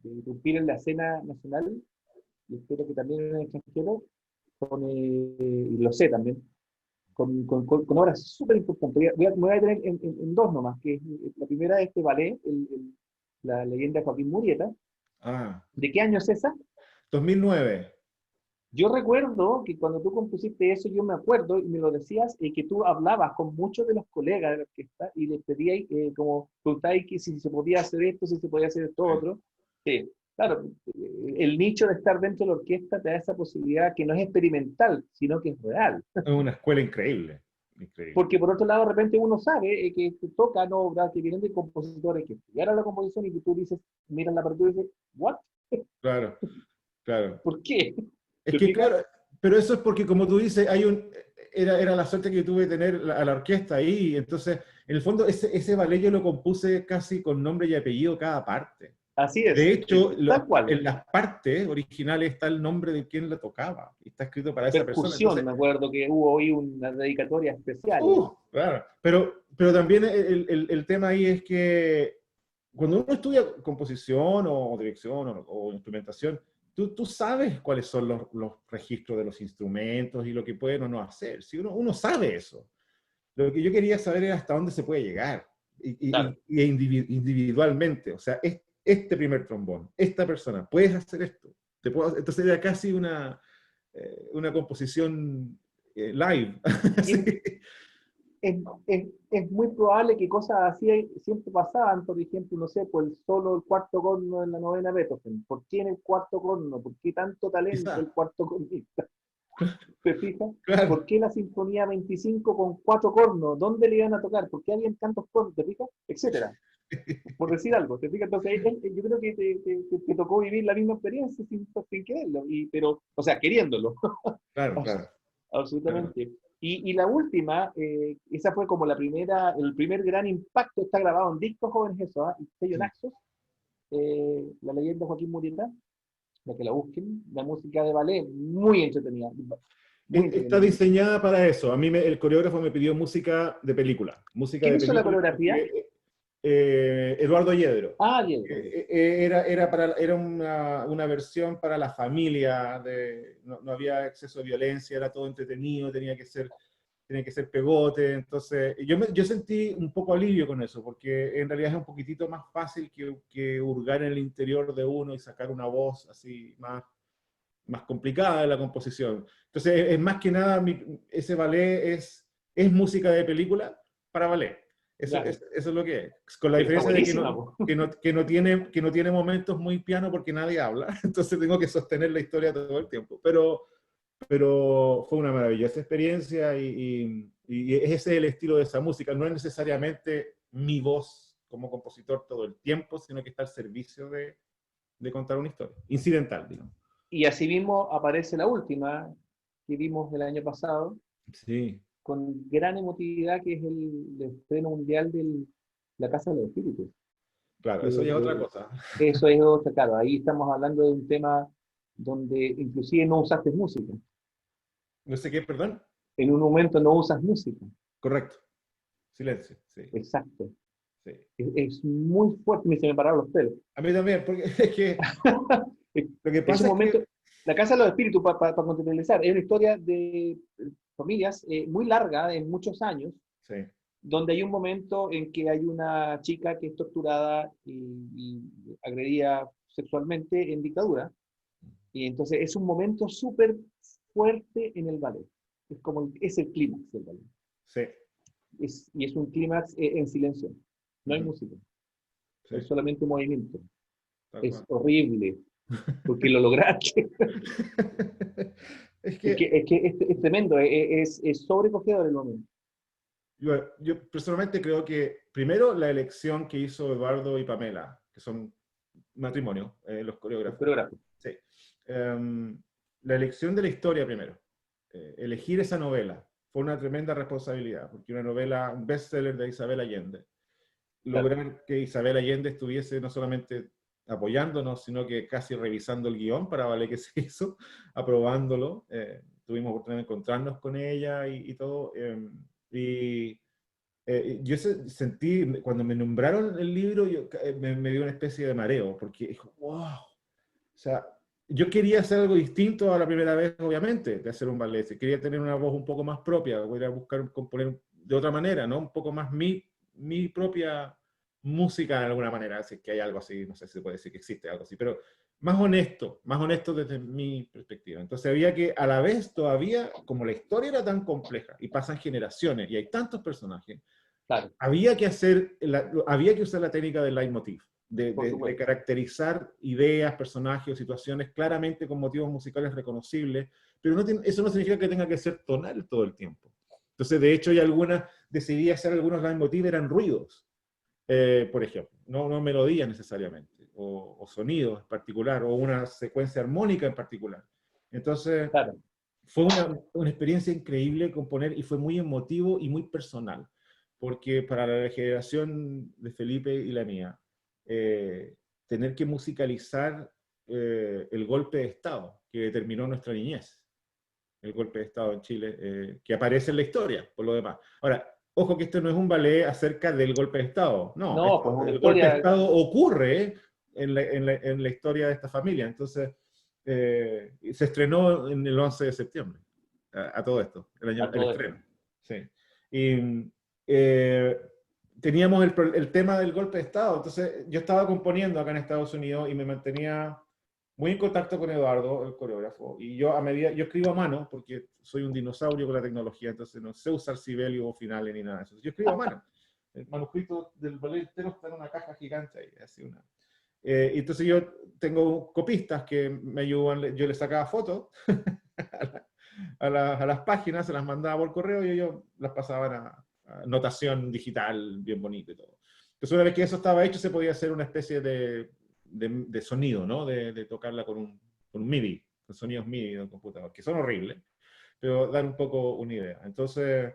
irrumpir en la escena nacional, y espero que también en el extranjero, y lo sé también, con obras súper importantes. Me voy a detener en dos nomás, que la primera es este ballet, la leyenda de Joaquín Murrieta. ¿De qué año es esa? 2009. Yo recuerdo que cuando tú compusiste eso, yo me acuerdo, y me lo decías, que tú hablabas con muchos de los colegas de la orquesta y les pedíais, como preguntáis que si se podía hacer esto, si se podía hacer esto otro. Sí, claro, el nicho de estar dentro de la orquesta te da esa posibilidad que no es experimental, sino que es real. Es una escuela increíble. Porque por otro lado, de repente uno sabe que tocan obras que vienen de compositores que estudiaron la composición y que tú dices, miras la partitura y dices, ¿what? Claro. ¿Por qué? Es que claro, pero eso es porque como tú dices, era la suerte que tuve de tener a la orquesta ahí, entonces en el fondo ese ballet yo lo compuse casi con nombre y apellido cada parte. Así es. De hecho, en las partes originales está el nombre de quien la tocaba, y está escrito para esa persona. Entonces, me acuerdo que hubo hoy una dedicatoria especial. Claro, pero también el tema ahí es que cuando uno estudia composición o dirección o instrumentación, tú sabes cuáles son los registros de los instrumentos y lo que pueden o no hacer. Si uno sabe eso. Lo que yo quería saber era hasta dónde se puede llegar. Claro. Y individualmente. O sea, este primer trombón, esta persona, puedes hacer esto. Entonces era casi una composición live. Y es muy probable que cosas así siempre pasaban, por ejemplo, no sé, pues el solo, el cuarto corno en la novena Beethoven. ¿Por qué en el cuarto corno? ¿Por qué tanto talento el Quizá, cuarto cornista? ¿Te fijas? claro. ¿Por qué la Sinfonía 25 con 4 cornos? ¿Dónde le iban a tocar? ¿Por qué habían tantos cornos? ¿Te fijas? Etcétera. Por decir algo, ¿te fijas? Entonces, yo creo que te tocó vivir la misma experiencia sin quererlo, pero, o sea, queriéndolo. Claro, claro. Claro. Absolutamente. Y la última, esa fue como el primer gran impacto, está grabado en discos jóvenes eso, ¿eh? Sello Naxos, la leyenda de Joaquín Murieta, para que la busquen, la música de ballet, muy entretenida. Muy Está entretenida. diseñada para eso. A mí el coreógrafo me pidió música de película. Música ¿Quién de hizo la película coreografía? porque Eduardo Yedro. Ah, Diego. Era una versión para la familia, no había exceso de violencia, era todo entretenido, tenía que ser pegote. Entonces, yo sentí un poco alivio con eso, porque en realidad es un poquitito más fácil que hurgar en el interior de uno y sacar una voz así más complicada de la composición. Entonces, es más que nada, ese ballet es música de película para ballet. Claro. Eso es lo que es. Con la Pero está diferencia de buenísima, po. que no tiene momentos muy piano porque nadie habla. Entonces tengo que sostener la historia todo el tiempo. Pero fue una maravillosa experiencia y ese es el estilo de esa música. No es necesariamente mi voz como compositor todo el tiempo, sino que está al servicio de contar una historia. Incidental, digamos. Y así mismo aparece la última que vimos el año pasado, Sí, con gran emotividad, que es el estreno mundial de La Casa de los Espíritus. claro, eso ya es otra cosa. Eso es otra, claro, ahí estamos hablando de un tema donde inclusive no usaste música. No sé qué, perdón. En un momento no usas música. Correcto. Silencio, sí, Exacto. sí. Es muy fuerte, me se me pararon los pelos. A mí también, porque es que lo que Es un pasa es momento, que... La Casa de los Espíritus, para contextualizar, es una historia de familias muy larga, de muchos años, Sí, donde hay un momento en que hay una chica que es torturada y agredida sexualmente en dictadura. Y entonces es un momento súper fuerte en el ballet. Es el clímax del ballet. sí. Y es un clímax en silencio. No hay Ujú, música, sí, es solamente movimiento. tal Es cual. horrible, porque lo lograste. Es que Es tremendo, es sobrecogedor el momento. yo personalmente creo que, primero, la elección que hizo Eduardo y Pamela, que son matrimonio, los El coreógrafos. coreógrafo. Sí. La elección de la historia primero. Elegir esa novela fue una tremenda responsabilidad, porque una novela, un bestseller de Isabel Allende. Claro, Lograr que Isabel Allende estuviese no solamente apoyándonos, sino que casi revisando el guión para valer que se hizo, aprobándolo. Tuvimos oportunidad de encontrarnos con ella y todo. Yo sentí, cuando me nombraron el libro, me dio una especie de mareo, porque dijo, wow. O sea, yo quería hacer algo distinto a la primera vez, obviamente, de hacer un ballet. Quería tener una voz un poco más propia, voy a buscar componer de otra manera, ¿no? Un poco más mi propia música de alguna manera, si es que hay algo así, no sé si se puede decir que existe algo así, pero más honesto desde mi perspectiva. Entonces había que, a la vez todavía, como la historia era tan compleja y pasan generaciones y hay tantos personajes, claro, había que usar la técnica del leitmotiv, por de supuesto. caracterizar ideas, personajes o situaciones claramente con motivos musicales reconocibles, pero eso no significa que tenga que ser tonal todo el tiempo. Entonces, de hecho, decidí hacer algunos leitmotiv, eran ruidos, por ejemplo, no melodías necesariamente, o sonidos en particular, o una secuencia armónica en particular. Entonces, Claro, fue una experiencia increíble componer y fue muy emotivo y muy personal, porque para la generación de Felipe y la mía, tener que musicalizar el golpe de Estado que determinó nuestra niñez, el golpe de Estado en Chile, que aparece en la historia, por lo demás. Ahora, ojo que esto no es un ballet acerca del golpe de Estado, no, no, pues una el golpe de historia, Estado ocurre en la historia de esta familia, entonces se estrenó en el 11 de septiembre, a todo esto, el estreno. Sí. Y teníamos el tema del golpe de Estado, entonces yo estaba componiendo acá en Estados Unidos y me mantenía muy en contacto con Eduardo, el coreógrafo, y yo yo escribo a mano, porque soy un dinosaurio con la tecnología, entonces no sé usar Sibelius o finales ni nada de eso. Yo escribo a mano. El manuscrito del ballet entero está en una caja gigante ahí, así una. Entonces yo tengo copistas que me ayudan, yo les sacaba fotos a las páginas, se las mandaba por correo y ellos las pasaban a notación digital bien bonita y todo. Entonces una vez que eso estaba hecho se podía hacer una especie de sonido, ¿no? De tocarla con un MIDI, con sonidos MIDI del computador, que son horribles, pero dan un poco una idea. Entonces,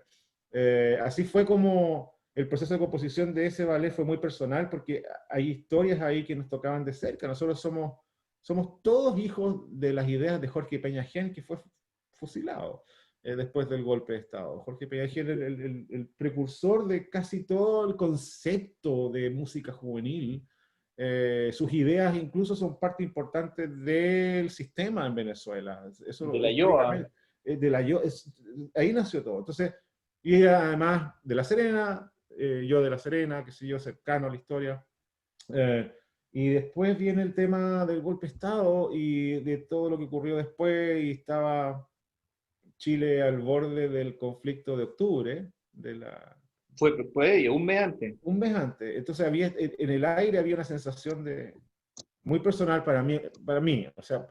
así fue como el proceso de composición de ese ballet fue muy personal, porque hay historias ahí que nos tocaban de cerca. Nosotros somos todos hijos de las ideas de Jorge Peña-Gen, que fue fusilado después del golpe de Estado. Jorge Peña-Gen, el precursor de casi todo el concepto de música juvenil. Sus ideas incluso son parte importante del sistema en Venezuela. Eso, de la YOA. Ahí nació todo. Entonces, y además de La Serena, yo de La Serena, qué sé yo, cercano a la historia. Y después viene el tema del golpe de Estado y de todo lo que ocurrió después, y estaba Chile al borde del conflicto de octubre, Fue ello, un mes antes. Un mes antes. Entonces había, en el aire había una sensación muy personal para mí, o sea,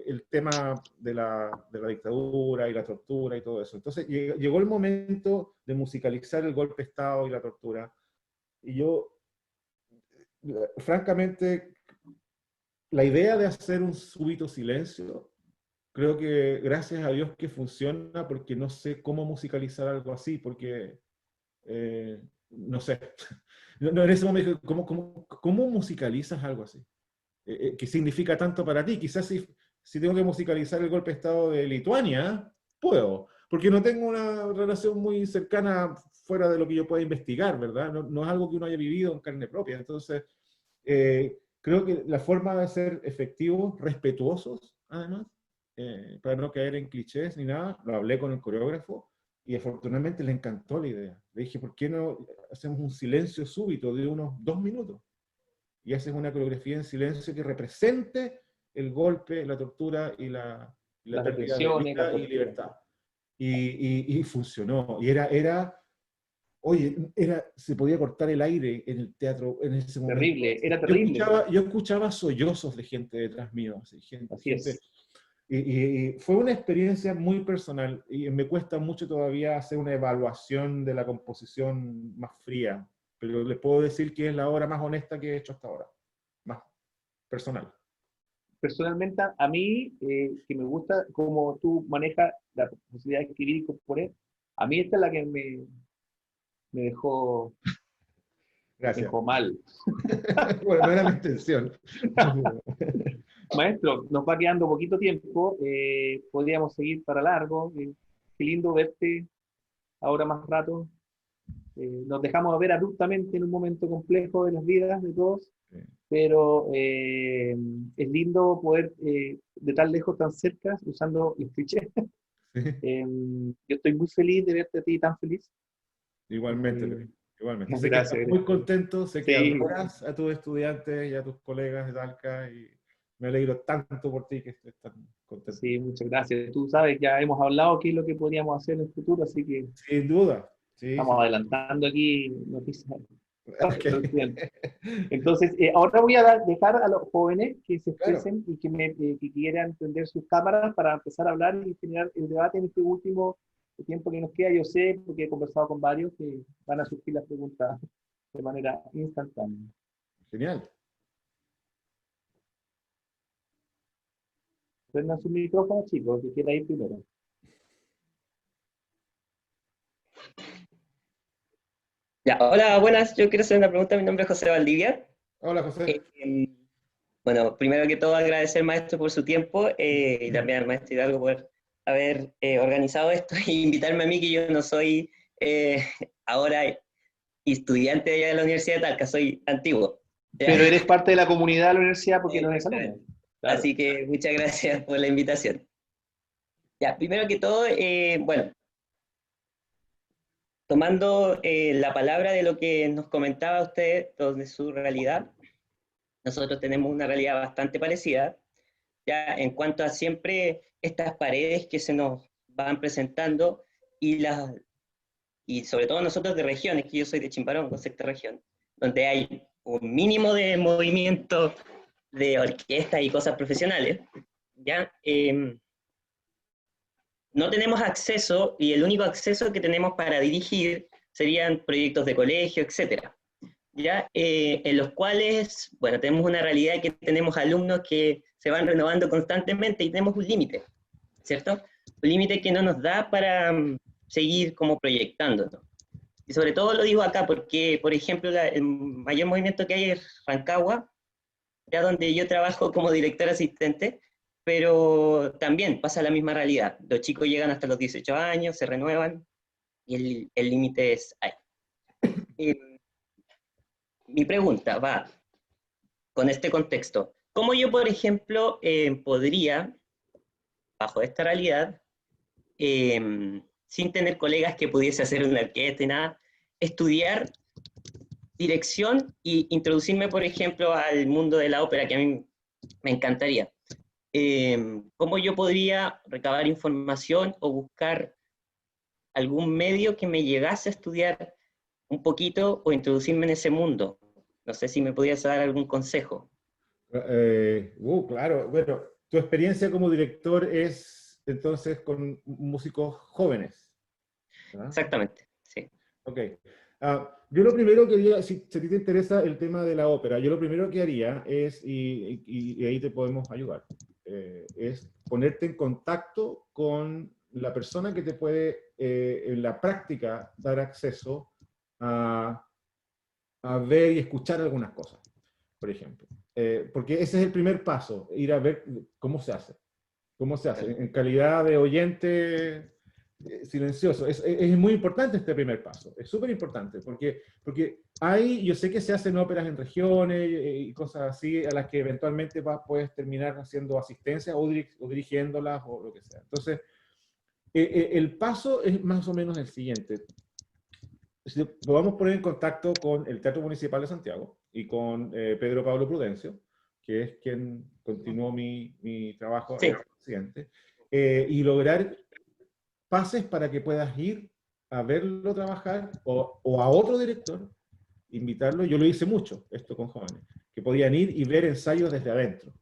el tema de la dictadura y la tortura y todo eso. Entonces llegó el momento de musicalizar el golpe de Estado y la tortura. Y yo, francamente, la idea de hacer un súbito silencio, creo que gracias a Dios que funciona, porque no sé cómo musicalizar algo así, porque no sé. No, en ese momento, ¿cómo musicalizas algo así? ¿Qué significa tanto para ti? Quizás si tengo que musicalizar el golpe de Estado de Lituania, puedo, porque no tengo una relación muy cercana fuera de lo que yo pueda investigar, ¿verdad? No es algo que uno haya vivido en carne propia. Entonces, creo que la forma de ser efectivos, respetuosos, además, para no caer en clichés ni nada, lo hablé con el coreógrafo, y afortunadamente le encantó la idea. Le dije, ¿por qué no hacemos un silencio súbito de unos 2 minutos? Y haces una coreografía en silencio que represente el golpe, la tortura y la pérdida de vida y libertad. Y funcionó. Y se podía cortar el aire en el teatro en ese momento. Terrible, era terrible. Yo escuchaba sollozos de gente detrás mío. Gente. Y fue una experiencia muy personal, y me cuesta mucho todavía hacer una evaluación de la composición más fría, pero les puedo decir que es la obra más honesta que he hecho hasta ahora, más personal. Personalmente, a mí, que me gusta cómo tú manejas la posibilidad de escribir y componer, a mí esta es la que me dejó... Gracias. Me dejó mal. Bueno, no era mi intención. Maestro, nos va quedando poquito tiempo, podríamos seguir para largo, qué lindo verte ahora más rato, nos dejamos ver abruptamente en un momento complejo de las vidas de todos, sí. Pero es lindo poder de tan lejos, tan cerca, usando los clichés. Sí. Yo estoy muy feliz de verte a ti tan feliz. Igualmente. Igualmente. Sé gracias, que muy contento, sé que sí. adoras a tus estudiantes y a tus colegas de Talca, y me alegro tanto por ti que estés tan contento. Sí, muchas gracias. Tú sabes, ya hemos hablado qué es lo que podríamos hacer en el futuro, así que... Sin duda. Sí, estamos adelantando aquí noticias. Okay. Entonces, ahora voy a dejar a los jóvenes que se expresen, claro, y que quieran prender sus cámaras para empezar a hablar y generar el debate en este último tiempo que nos queda. Yo sé, porque he conversado con varios, que van a surgir las preguntas de manera instantánea. Genial. Prendan su micrófono, chicos, que quiera ir primero. Ya, hola, buenas. Yo quiero hacer una pregunta. Mi nombre es José Valdivia. Hola, José. Bueno, primero que todo agradecer al maestro por su tiempo y también al maestro Hidalgo por haber organizado esto e invitarme a mí, que yo no soy ahora estudiante de allá de la Universidad de Talca, soy antiguo. Pero eres parte de la comunidad de la universidad porque no eres alumno. Claro. Así que muchas gracias por la invitación. Ya, primero que todo, bueno, tomando la palabra de lo que nos comentaba usted, de su realidad, nosotros tenemos una realidad bastante parecida, ya en cuanto a siempre estas paredes que se nos van presentando y sobre todo nosotros de regiones, que yo soy de Chimbarongo, sexta región, donde hay un mínimo de movimiento de orquestas y cosas profesionales, ¿ya? No tenemos acceso, y el único acceso que tenemos para dirigir serían proyectos de colegio, etcétera, ¿ya? En los cuales, bueno, tenemos una realidad que tenemos alumnos que se van renovando constantemente y tenemos un límite, ¿cierto? Un límite que no nos da para seguir como proyectándonos. Y sobre todo lo digo acá porque, por ejemplo, el mayor movimiento que hay es Rancagua, ya donde yo trabajo como director asistente, pero también pasa la misma realidad. Los chicos llegan hasta los 18 años, se renuevan, y el límite es ahí. Mi pregunta va con este contexto. ¿Cómo yo, por ejemplo, podría, bajo esta realidad, sin tener colegas que pudiese hacer una orquesta y nada, estudiar dirección e introducirme, por ejemplo, al mundo de la ópera, que a mí me encantaría? ¿Cómo yo podría recabar información o buscar algún medio que me llegase a estudiar un poquito o introducirme en ese mundo? No sé si me podías dar algún consejo. Claro. Bueno, tu experiencia como director es entonces con músicos jóvenes, ¿verdad? Exactamente, sí. Ok. Yo lo primero que haría, si a ti te interesa el tema de la ópera, yo lo primero que haría es, y ahí te podemos ayudar, es ponerte en contacto con la persona que te puede, en la práctica, dar acceso a ver y escuchar algunas cosas, por ejemplo. Porque ese es el primer paso, ir a ver cómo se hace. ¿Cómo se hace? En calidad de oyente silencioso. Es muy importante este primer paso. Es súper importante porque yo sé que se hacen óperas en regiones y cosas así a las que eventualmente puedes terminar haciendo asistencia o dirigiéndolas o lo que sea. Entonces, el paso es más o menos el siguiente. Lo vamos a poner en contacto con el Teatro Municipal de Santiago y con Pedro Pablo Prudencio, que es quien continuó mi trabajo Sí. presidente, y lograr pases para que puedas ir a verlo trabajar o a otro director, invitarlo. Yo lo hice mucho, esto con jóvenes, que podían ir y ver ensayos desde adentro,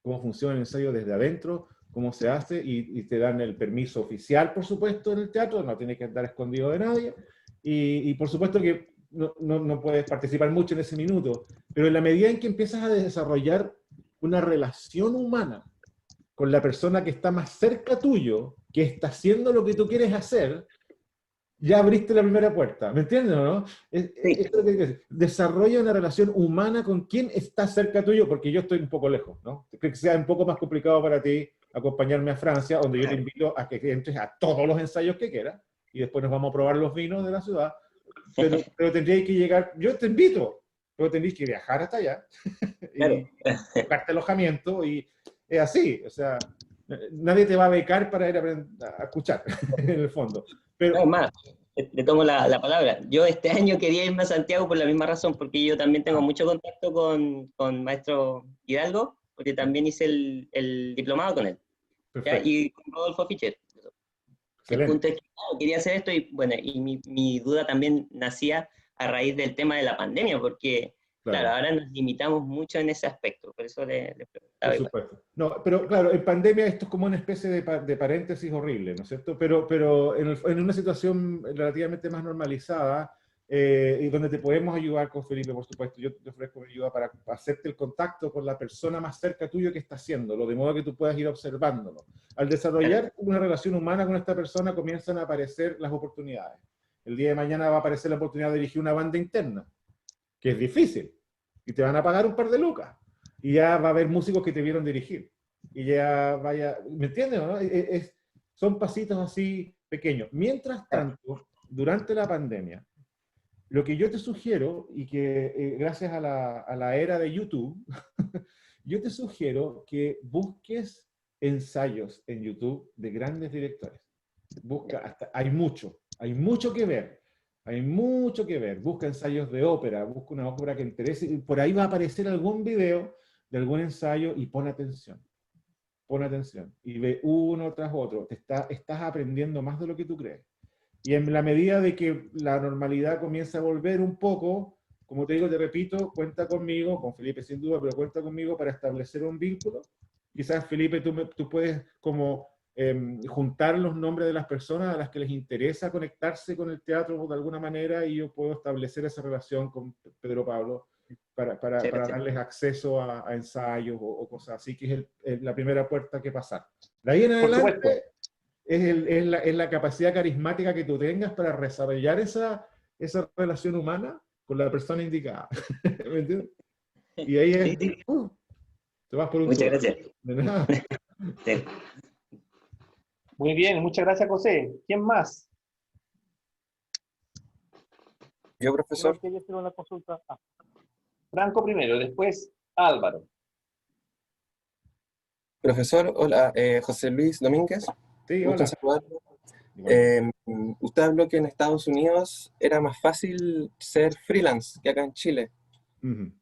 cómo funciona el ensayo desde adentro, cómo se hace, y te dan el permiso oficial, por supuesto, en el teatro, no tienes que estar escondido de nadie, y por supuesto que no puedes participar mucho en ese minuto, pero en la medida en que empiezas a desarrollar una relación humana con la persona que está más cerca tuyo, que está haciendo lo que tú quieres hacer, ya abriste la primera puerta. ¿Me entiendes o no? Desarrolla una relación humana con quien está cerca tuyo, porque yo estoy un poco lejos, ¿no? Creo que sea un poco más complicado para ti acompañarme a Francia, donde yo te invito a que entres a todos los ensayos que quieras, y después nos vamos a probar los vinos de la ciudad, pero tendríais que llegar, yo te invito, pero tendréis que viajar hasta allá, Claro. y buscarte alojamiento, y es así, o sea, nadie te va a becar para ir a escuchar, en el fondo. Pero, No, es más, le tomo la palabra. Yo este año quería irme a Santiago por la misma razón, porque yo también tengo mucho contacto con maestro Hidalgo, porque también hice el diplomado con él, ¿ya? Y con Rodolfo Fischer. El excelente. punto es que claro, quería hacer esto y bueno, y mi duda también nacía a raíz del tema de la pandemia, porque claro, ahora nos limitamos mucho en ese aspecto, por eso le preguntaba. Por supuesto. No, pero claro, en pandemia esto es como una especie de paréntesis horrible, ¿no es cierto? Pero en una situación relativamente más normalizada, y donde te podemos ayudar con Felipe, por supuesto, yo te ofrezco mi ayuda para hacerte el contacto con la persona más cerca tuyo que está haciéndolo, de modo que tú puedas ir observándolo. Al desarrollar una relación humana con esta persona, comienzan a aparecer las oportunidades. El día de mañana va a aparecer la oportunidad de dirigir una banda interna, que es difícil, y te van a pagar un par de lucas. Y ya va a haber músicos que te vieron dirigir. Y ya vaya, ¿me entiendes? ¿No? Son pasitos así pequeños. Mientras tanto, durante la pandemia, lo que yo te sugiero, y que gracias a la era de YouTube, yo te sugiero que busques ensayos en YouTube de grandes directores. Hay mucho que ver. Hay mucho que ver. Busca ensayos de ópera, busca una ópera que interese, y por ahí va a aparecer algún video de algún ensayo y pon atención. Pon atención. Y ve uno tras otro. Estás aprendiendo más de lo que tú crees. Y en la medida de que la normalidad comienza a volver un poco, como te digo, te repito, cuenta conmigo, con Felipe sin duda, pero cuenta conmigo para establecer un vínculo. Quizás, Felipe, tú puedes como juntar los nombres de las personas a las que les interesa conectarse con el teatro de alguna manera, y yo puedo establecer esa relación con Pedro Pablo para darles acceso a ensayos o cosas así, que es la primera puerta que pasar. De ahí en Por supuesto. adelante es la capacidad carismática que tú tengas para desarrollar esa relación humana con la persona indicada. ¿Me entiendes? Y ahí es, Sí. te vas por un Muchas tubo. gracias. De nada. Sí. Muy bien, muchas gracias, José. ¿Quién más? Yo, profesor. ¿Quién hacer una consulta? Franco primero, después Álvaro. Profesor, hola, José Luis Domínguez. Sí, Gusto hola. en saludarlo. Igual. Usted habló que en Estados Unidos era más fácil ser freelance que acá en Chile. Ujú.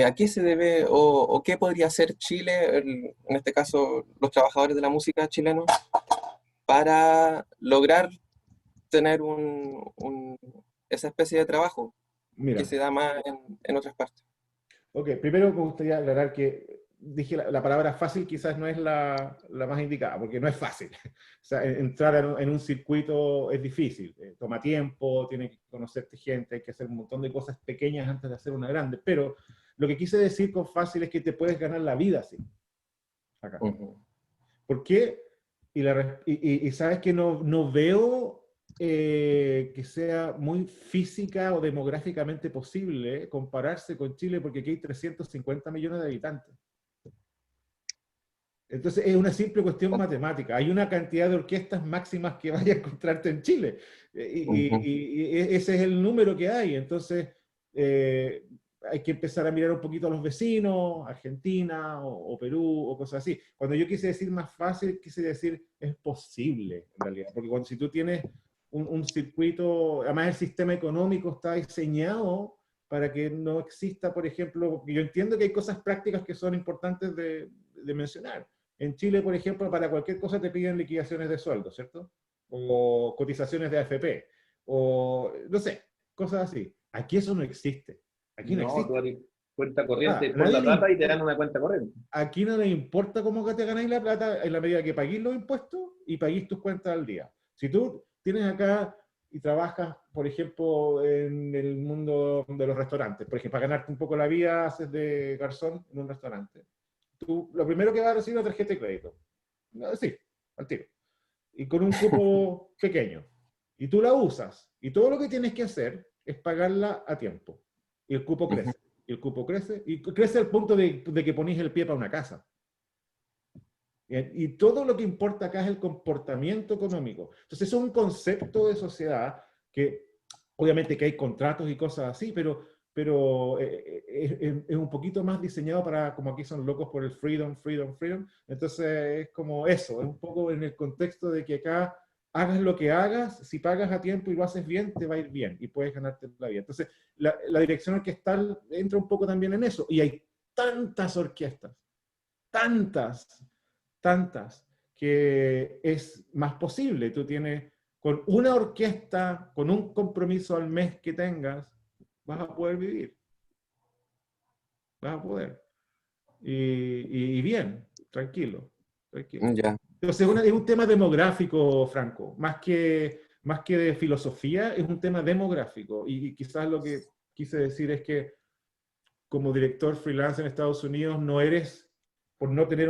¿A qué se debe o qué podría hacer Chile, en este caso los trabajadores de la música chilenos, para lograr tener esa especie de trabajo Mira, que se da más en otras partes? ok, primero me gustaría aclarar que dije la palabra fácil quizás no es la más indicada, porque no es fácil. O sea, entrar en un circuito es difícil, toma tiempo, tienes que conocerte gente, hay que hacer un montón de cosas pequeñas antes de hacer una grande, pero lo que quise decir con fácil es que te puedes ganar la vida así, acá. Ujú. ¿Por qué? Y sabes que no veo que sea muy física o demográficamente posible compararse con Chile, porque aquí hay 350 millones de habitantes. Entonces es una simple cuestión matemática. Hay una cantidad de orquestas máximas que vaya a encontrarte en Chile. Y ese es el número que hay. Entonces hay que empezar a mirar un poquito a los vecinos, Argentina o Perú o cosas así. Cuando yo quise decir más fácil, quise decir es posible en realidad. Porque si tú tienes un circuito, además el sistema económico está diseñado para que no exista, por ejemplo, porque yo entiendo que hay cosas prácticas que son importantes de mencionar. En Chile, por ejemplo, para cualquier cosa te piden liquidaciones de sueldo, ¿cierto? O cotizaciones de AFP, o no sé, cosas así. Aquí eso no existe. Aquí no existe. Tú haces cuenta corriente Ah, por la nadie plata le y te dan una cuenta corriente. Aquí no le importa cómo que te ganáis la plata en la medida que paguéis los impuestos y paguéis tus cuentas al día. Si tú tienes acá y trabajas, por ejemplo, en el mundo de los restaurantes, por ejemplo, para ganarte un poco la vida, haces de garzón en un restaurante. Tú, lo primero que vas a recibir es una tarjeta de crédito. Sí, al tiro. Y con un cupo pequeño. Y tú la usas. Y todo lo que tienes que hacer es pagarla a tiempo. Y el cupo crece. Y el cupo crece. Y crece al punto de que ponís el pie para una casa. Y todo lo que importa acá es el comportamiento económico. Entonces, eso es un concepto de sociedad que, obviamente que hay contratos y cosas así, pero es un poquito más diseñado para, como aquí son locos por el freedom. Entonces, es como eso, es un poco en el contexto de que acá hagas lo que hagas, si pagas a tiempo y lo haces bien, te va a ir bien y puedes ganarte la vida. Entonces, la dirección orquestal entra un poco también en eso. Y hay tantas orquestas, tantas, que es más posible. Tú tienes, con una orquesta, con un compromiso al mes que tengas, vas a poder vivir. Vas a poder. Y bien, tranquilo. Ya. Entonces es un tema demográfico, Franco, más que de filosofía, es un tema demográfico. Y quizás lo que quise decir es que como director freelance en Estados Unidos no eres, por no tener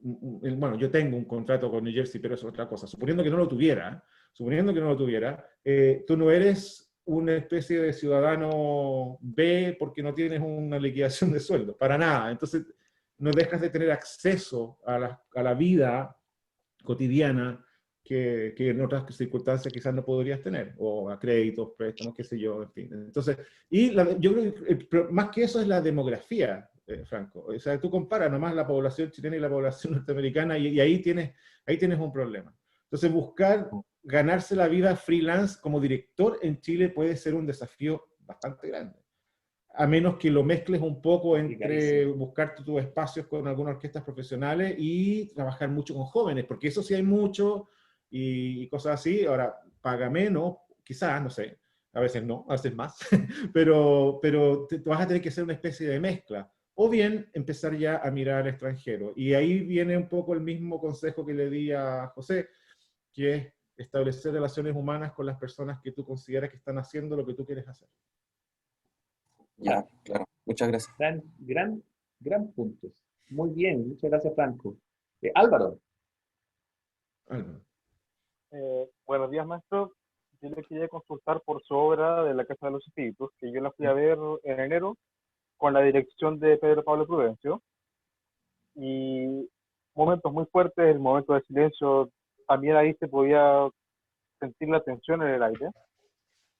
bueno, yo tengo un contrato con New Jersey, pero es otra cosa. Suponiendo que no lo tuviera, tú no eres una especie de ciudadano B porque no tienes una liquidación de sueldo, para nada. Entonces, no dejas de tener acceso a la vida cotidiana que en otras circunstancias quizás no podrías tener, o a créditos, préstamos, qué sé yo, en fin. Entonces, yo creo que más que eso es la demografía, Franco. O sea, tú comparas nomás la población chilena y la población norteamericana y ahí tienes un problema. Entonces, buscar ganarse la vida freelance como director en Chile puede ser un desafío bastante grande. A menos que lo mezcles un poco entre buscar tus espacios con algunas orquestas profesionales y trabajar mucho con jóvenes, porque eso sí hay mucho y cosas así. Ahora, paga menos, quizás, no sé, a veces no, a veces más, pero vas a tener que hacer una especie de mezcla. O bien empezar ya a mirar al extranjero. Y ahí viene un poco el mismo consejo que le di a José, que es establecer relaciones humanas con las personas que tú consideras que están haciendo lo que tú quieres hacer. Ya, claro. Muchas gracias. Gran puntos. Muy bien, muchas gracias, Franco. Álvaro. Álvaro. Buenos días, maestro. Yo le quería consultar por su obra de La Casa de los Espíritus, que yo la fui a ver en enero con la dirección de Pedro Pablo Prudencio. Y momentos muy fuertes, el momento de silencio, también ahí se podía sentir la tensión en el aire.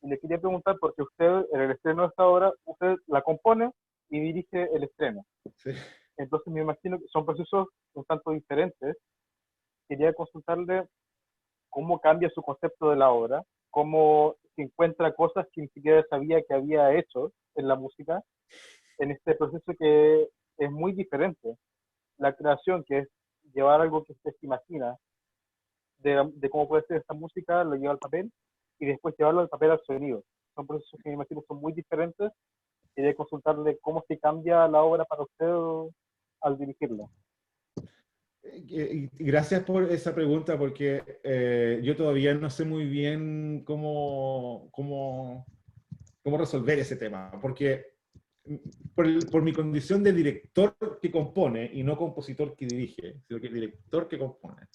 Y le quería preguntar, porque usted, en el estreno de esta obra, usted la compone y dirige el estreno. Sí. Entonces me imagino que son procesos un tanto diferentes. Quería consultarle cómo cambia su concepto de la obra, cómo se encuentra cosas que ni siquiera sabía que había hecho en la música, en este proceso que es muy diferente. La creación, que es llevar algo que usted se imagina de cómo puede ser esta música, lo lleva al papel, y después llevarlo del papel al sonido. Son procesos que me imagino son muy diferentes. Quería consultarle cómo se cambia la obra para usted al dirigirla. Gracias por esa pregunta, porque yo todavía no sé muy bien cómo resolver ese tema, porque por mi condición de director que compone y no compositor que dirige, sino que director que compone.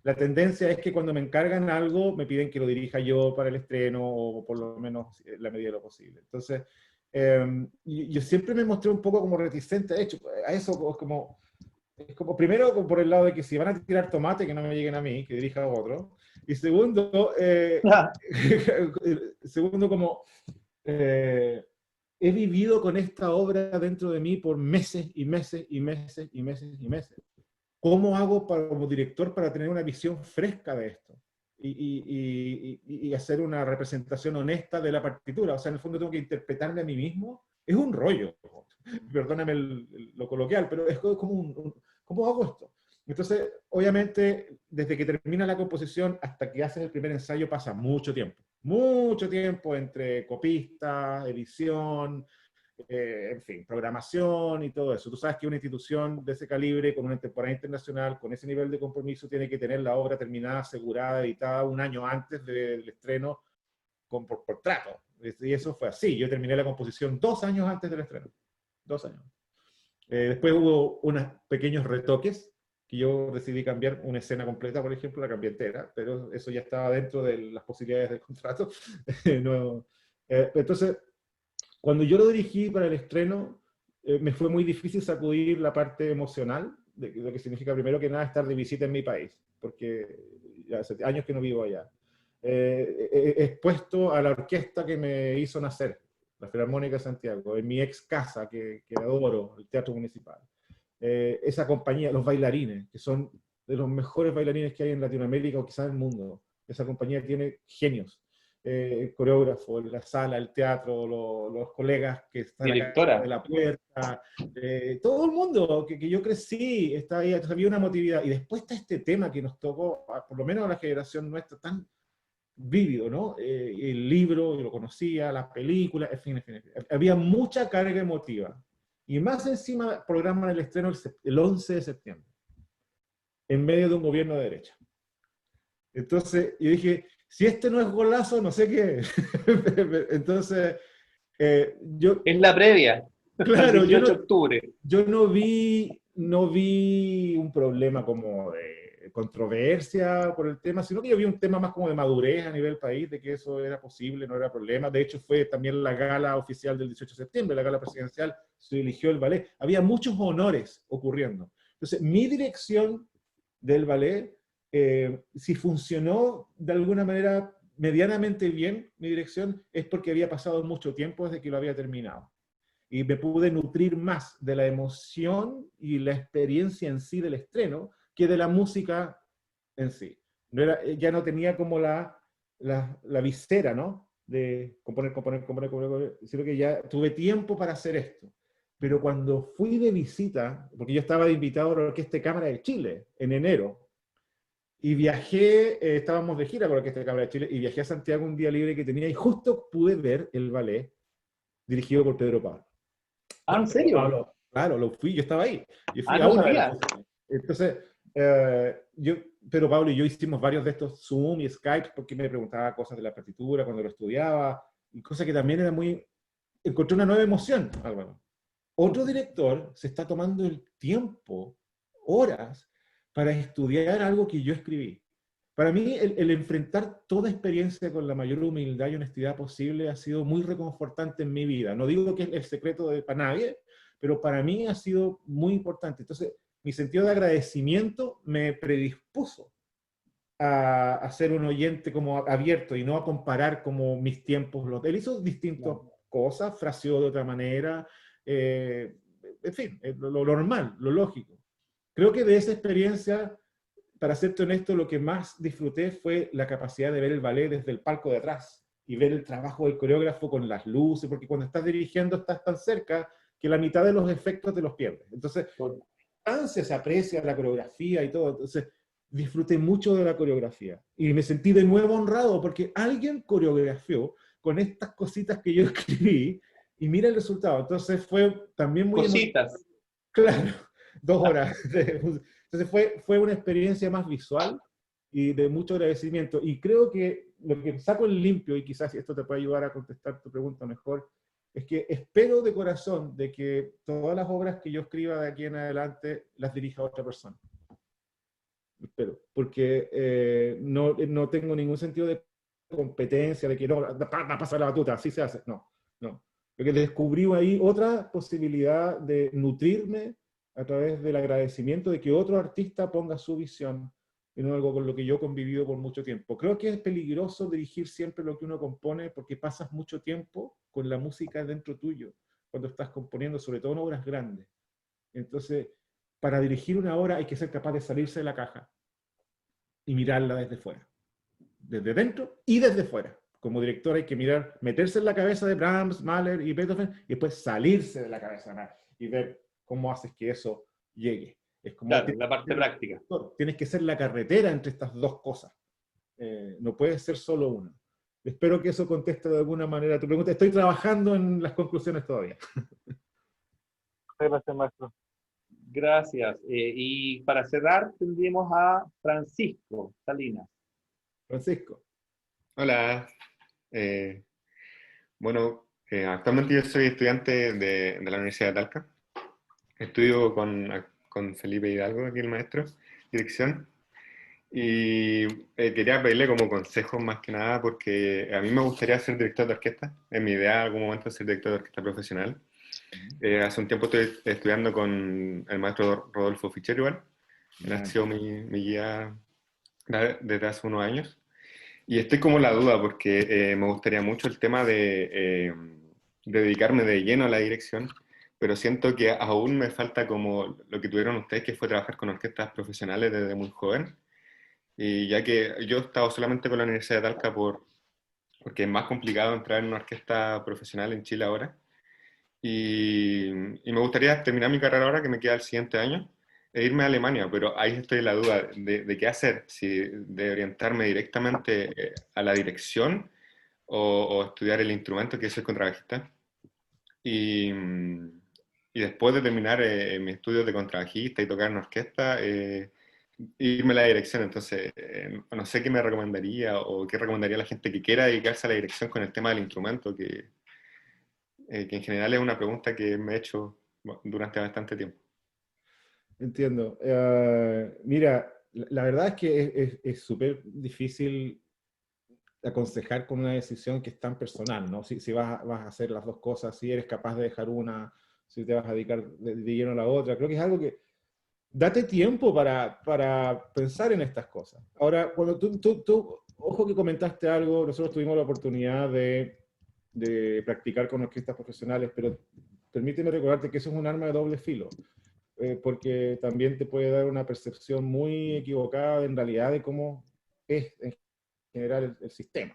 La tendencia es que cuando me encargan algo me piden que lo dirija yo para el estreno, o por lo menos en la medida de lo posible. Entonces, yo siempre me mostré un poco como reticente a eso, es como, primero, por el lado de que si van a tirar tomate, que no me lleguen a mí, que dirija a otro. Y segundo, segundo como he vivido con esta obra dentro de mí por meses y meses y meses y meses y meses. ¿Cómo hago como director para tener una visión fresca de esto? Y hacer una representación honesta de la partitura. O sea, en el fondo tengo que interpretarme a mí mismo. Es un rollo. Perdóname lo coloquial, pero es como ¿cómo hago esto? Entonces, obviamente, desde que termina la composición hasta que haces el primer ensayo pasa mucho tiempo. Mucho tiempo entre copista, edición, en fin, programación y todo eso. Tú sabes que una institución de ese calibre, con una temporada internacional, con ese nivel de compromiso, tiene que tener la obra terminada, asegurada, editada un año antes del estreno por trato. Y eso fue así. Yo terminé la composición 2 años antes del estreno. 2 años. Después hubo unos pequeños retoques, que yo decidí cambiar una escena completa, por ejemplo, la cambié entera, pero eso ya estaba dentro de las posibilidades del contrato. No, entonces, cuando yo lo dirigí para el estreno, me fue muy difícil sacudir la parte emocional, de lo que significa primero que nada estar de visita en mi país, porque ya hace años que no vivo allá. Expuesto a la orquesta que me hizo nacer, la Filarmónica de Santiago, en mi ex casa, que adoro, el Teatro Municipal. Esa compañía, los bailarines, que son de los mejores bailarines que hay en Latinoamérica o quizás en el mundo. Esa compañía tiene genios. El coreógrafo, la sala, el teatro, los colegas que están acá de la puerta, todo el mundo que yo crecí, está ahí, entonces había una emotividad. Y después está este tema que nos tocó, por lo menos a la generación nuestra, tan vívido, ¿no? El libro, yo lo conocía, las películas, en fin. Había mucha carga emotiva. Y más encima programan el estreno el 11 de septiembre, en medio de un gobierno de derecha. Entonces, yo dije, si este no es golazo, no sé qué es. Entonces, yo... Es la previa. Claro, el 18 de octubre. Yo no vi un problema como de controversia por el tema, sino que yo vi un tema más como de madurez a nivel país, de que eso era posible, no era problema. De hecho, fue también la gala oficial del 18 de septiembre, la gala presidencial, se eligió el ballet. Había muchos honores ocurriendo. Entonces, mi dirección del ballet si funcionó de alguna manera medianamente bien mi dirección, es porque había pasado mucho tiempo desde que lo había terminado. Y me pude nutrir más de la emoción y la experiencia en sí del estreno que de la música en sí. No era, ya no tenía como la visera, ¿no? De componer, sino que ya tuve tiempo para hacer esto. Pero cuando fui de visita, porque yo estaba de invitado a la Orquesta de Cámara de Chile en enero, y viajé, estábamos de gira con la Orquesta de Cámara de Chile, y viajé a Santiago un día libre que tenía, y justo pude ver el ballet dirigido por Pedro Pablo. Ah, ¿en Pedro serio? Pablo, claro, lo fui, yo estaba ahí. Yo fui Ah, a no una de las sabía. funciones. Entonces, Pedro Pablo y yo hicimos varios de estos Zoom y Skype porque me preguntaba cosas de la partitura cuando lo estudiaba, y cosas que también era muy... Encontré una nueva emoción, Álvaro. Otro director se está tomando el tiempo, horas, para estudiar algo que yo escribí. Para mí, el enfrentar toda experiencia con la mayor humildad y honestidad posible ha sido muy reconfortante en mi vida. No digo que es el secreto para nadie, pero para mí ha sido muy importante. Entonces, mi sentido de agradecimiento me predispuso a ser un oyente como abierto y no a comparar como mis tiempos. Él hizo distintas cosas, fraseó de otra manera, en fin, lo normal, lo lógico. Creo que de esa experiencia, para serte honesto, lo que más disfruté fue la capacidad de ver el ballet desde el palco de atrás y ver el trabajo del coreógrafo con las luces, porque cuando estás dirigiendo estás tan cerca que la mitad de los efectos te los pierdes. Entonces, se aprecia la coreografía y todo. Entonces, disfruté mucho de la coreografía y me sentí de nuevo honrado porque alguien coreografió con estas cositas que yo escribí y mira el resultado. Entonces fue también muy Cositas. Claro, 2 horas. Entonces fue una experiencia más visual y de mucho agradecimiento. Y creo que lo que saco en limpio, y quizás esto te puede ayudar a contestar tu pregunta mejor, es que espero de corazón de que todas las obras que yo escriba de aquí en adelante las dirija otra persona. Espero, porque no tengo ningún sentido de competencia, de que no, va a pasar la batuta, así se hace. No, no. Porque descubrí ahí otra posibilidad de nutrirme a través del agradecimiento de que otro artista ponga su visión en algo con lo que yo he convivido por mucho tiempo. Creo que es peligroso dirigir siempre lo que uno compone porque pasas mucho tiempo con la música dentro tuyo cuando estás componiendo, sobre todo en obras grandes. Entonces, para dirigir una obra hay que ser capaz de salirse de la caja y mirarla desde fuera, desde dentro y desde fuera. Como director hay que mirar, meterse en la cabeza de Brahms, Mahler y Beethoven y después salirse de la cabeza de Mahler y ver cómo haces que eso llegue. Es como Claro, la parte práctica. Tienes que ser la carretera entre estas dos cosas. No puedes ser solo una. Espero que eso conteste de alguna manera a tu pregunta. Estoy trabajando en las conclusiones todavía. Gracias, maestro. Gracias. Y para cerrar, tendríamos a Francisco Salinas. Francisco. Hola. Bueno, actualmente yo soy estudiante de la Universidad de Talca. Estudio con Felipe Hidalgo, aquí el maestro, dirección. Y quería pedirle como consejo más que nada porque a mí me gustaría ser director de orquesta. Es mi idea en algún momento ser director de orquesta profesional. Hace un tiempo estoy estudiando con el maestro Rodolfo Ficher igual. Él ha sido mi guía desde hace unos años. Y estoy como en la duda porque me gustaría mucho el tema de dedicarme de lleno a la dirección, pero siento que aún me falta como lo que tuvieron ustedes, que fue trabajar con orquestas profesionales desde muy joven. Y ya que yo he estado solamente con la Universidad de Talca porque es más complicado entrar en una orquesta profesional en Chile ahora. Y me gustaría terminar mi carrera ahora, que me queda el siguiente año, e irme a Alemania, pero ahí estoy en la duda de qué hacer, si de orientarme directamente a la dirección o estudiar el instrumento, que soy contrabajista. Y, y después de terminar mis estudios de contrabajista y tocar en orquesta, irme a la dirección. Entonces, no sé qué me recomendaría o qué recomendaría a la gente que quiera dedicarse a la dirección con el tema del instrumento, que en general es una pregunta que me he hecho durante bastante tiempo. Entiendo. Mira, la verdad es que es súper difícil aconsejar con una decisión que es tan personal, ¿no? Si vas a hacer las dos cosas, si eres capaz de dejar una, si te vas a dedicar de lleno a la otra. Creo que es algo que date tiempo para pensar en estas cosas. Ahora, cuando ojo que comentaste algo, nosotros tuvimos la oportunidad de practicar con orquestas profesionales, pero permíteme recordarte que eso es un arma de doble filo, porque también te puede dar una percepción muy equivocada en realidad de cómo es en general el sistema.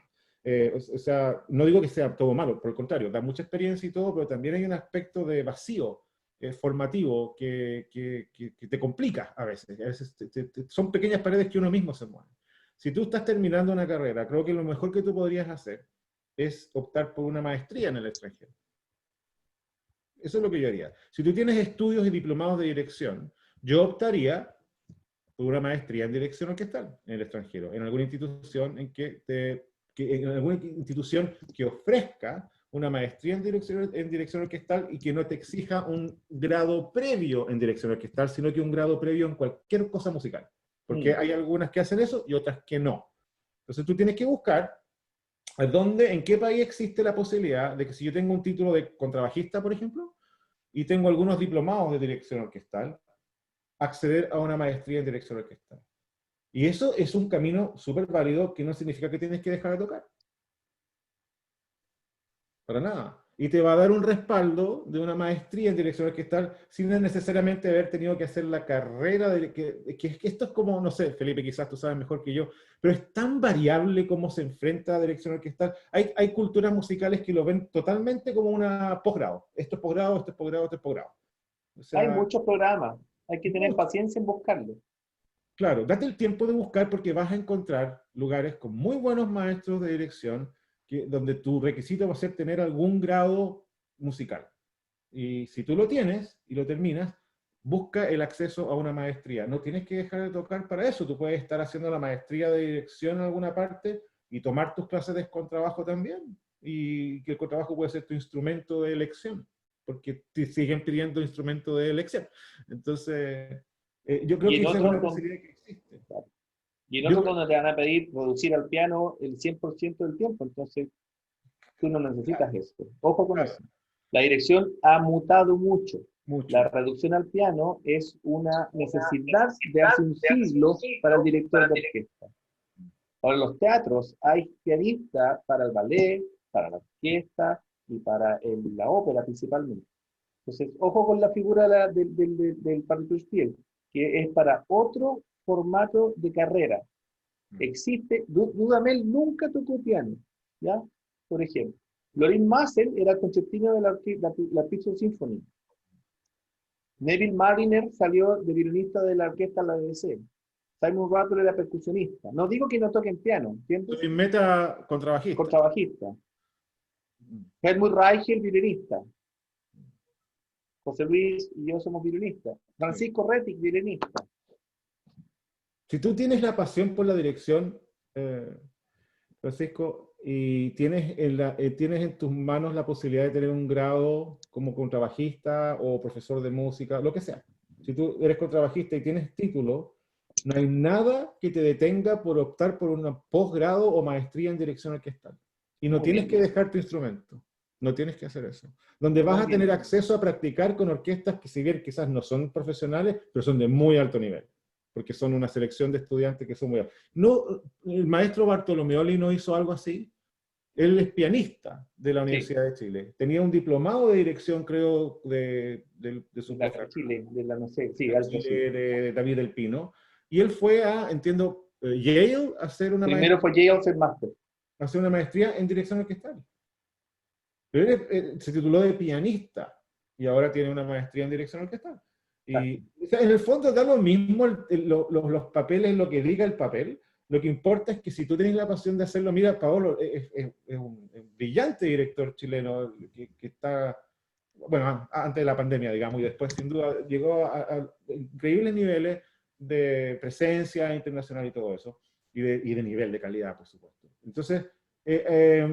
O sea, no digo que sea todo malo, por el contrario, da mucha experiencia y todo, pero también hay un aspecto de vacío formativo que te complica a veces. A veces son pequeñas paredes que uno mismo se mueve. Si tú estás terminando una carrera, creo que lo mejor que tú podrías hacer es optar por una maestría en el extranjero. Eso es lo que yo haría. Si tú tienes estudios y diplomados de dirección, yo optaría por una maestría en dirección orquestal en el extranjero, en alguna institución en alguna institución que ofrezca una maestría en dirección orquestal y que no te exija un grado previo en dirección orquestal, sino que un grado previo en cualquier cosa musical. Porque hay algunas que hacen eso y otras que no. Entonces tú tienes que buscar en qué país existe la posibilidad de que si yo tengo un título de contrabajista, por ejemplo, y tengo algunos diplomados de dirección orquestal, acceder a una maestría en dirección orquestal. Y eso es un camino súper válido que no significa que tienes que dejar de tocar. Para nada. Y te va a dar un respaldo de una maestría en dirección orquestal sin necesariamente haber tenido que hacer la carrera. Que esto es como, no sé, Felipe, quizás tú sabes mejor que yo, pero es tan variable cómo se enfrenta a dirección orquestal. Hay culturas musicales que lo ven totalmente como una posgrado. Esto es posgrado, esto es posgrado, esto es posgrado. O sea, Hay muchos programas, hay que tener paciencia en buscarlo. claro, date el tiempo de buscar porque vas a encontrar lugares con muy buenos maestros de dirección donde tu requisito va a ser tener algún grado musical. Y si tú lo tienes y lo terminas, busca el acceso a una maestría. No tienes que dejar de tocar para eso. Tú puedes estar haciendo la maestría de dirección en alguna parte y tomar tus clases de contrabajo también. Y que el contrabajo puede ser tu instrumento de elección, porque te siguen pidiendo instrumento de elección. Entonces, yo creo que esa es una posibilidad que existe. Y en otros donde te van a pedir producir al piano el 100% del tiempo, entonces tú no necesitas esto. Ojo con eso. La dirección ha mutado mucho. La reducción al piano es una necesidad de hace un siglo para el director de orquesta. Para los teatros hay pianista para el ballet, para la orquesta y para la ópera principalmente. Entonces, ojo con la figura del Partitursspiel, que es para otro formato de carrera. Existe, Dudamel nunca tocó piano, ¿ya? Por ejemplo, Lorin Maazel era concertino de la Pittsburgh Symphony. Neville Mariner salió de violinista de la orquesta de la BBC. Simon Rattle era percusionista. No digo que no toquen piano, ¿entiendes? Meta contrabajista. Contrabajista. Helmut Reichel, violinista. José Luis y yo somos violinistas. Francisco Rettig, violinista. Si tú tienes la pasión por la dirección, Francisco, y tienes en tus manos la posibilidad de tener un grado como contrabajista o profesor de música, lo que sea. Si tú eres contrabajista y tienes título, no hay nada que te detenga por optar por un posgrado o maestría en dirección orquestal. Y no tienes que dejar tu instrumento. No tienes que hacer eso. Donde vas a tener acceso a practicar con orquestas que si bien quizás no son profesionales, pero son de muy alto nivel. Porque son una selección de estudiantes que son muy altos. No, el maestro Bartolomeoli no hizo algo así. Él es pianista de la Universidad de Chile. Tenía un diplomado de dirección, creo, de su Chile, de David del Pino. Y él fue a, entiendo, Yale a hacer una Primero fue Yale a hacer máster. A hacer una maestría en dirección orquestal. Pero él se tituló de pianista y ahora tiene una maestría en dirección orquestal. Y o sea, en el fondo da lo mismo los papeles, lo que diga el papel. Lo que importa es que si tú tienes la pasión de hacerlo, mira, Paolo es un brillante director chileno que está, bueno, antes de la pandemia, digamos, y después sin duda llegó a increíbles niveles de presencia internacional y todo eso, y de nivel de calidad, por supuesto. Entonces,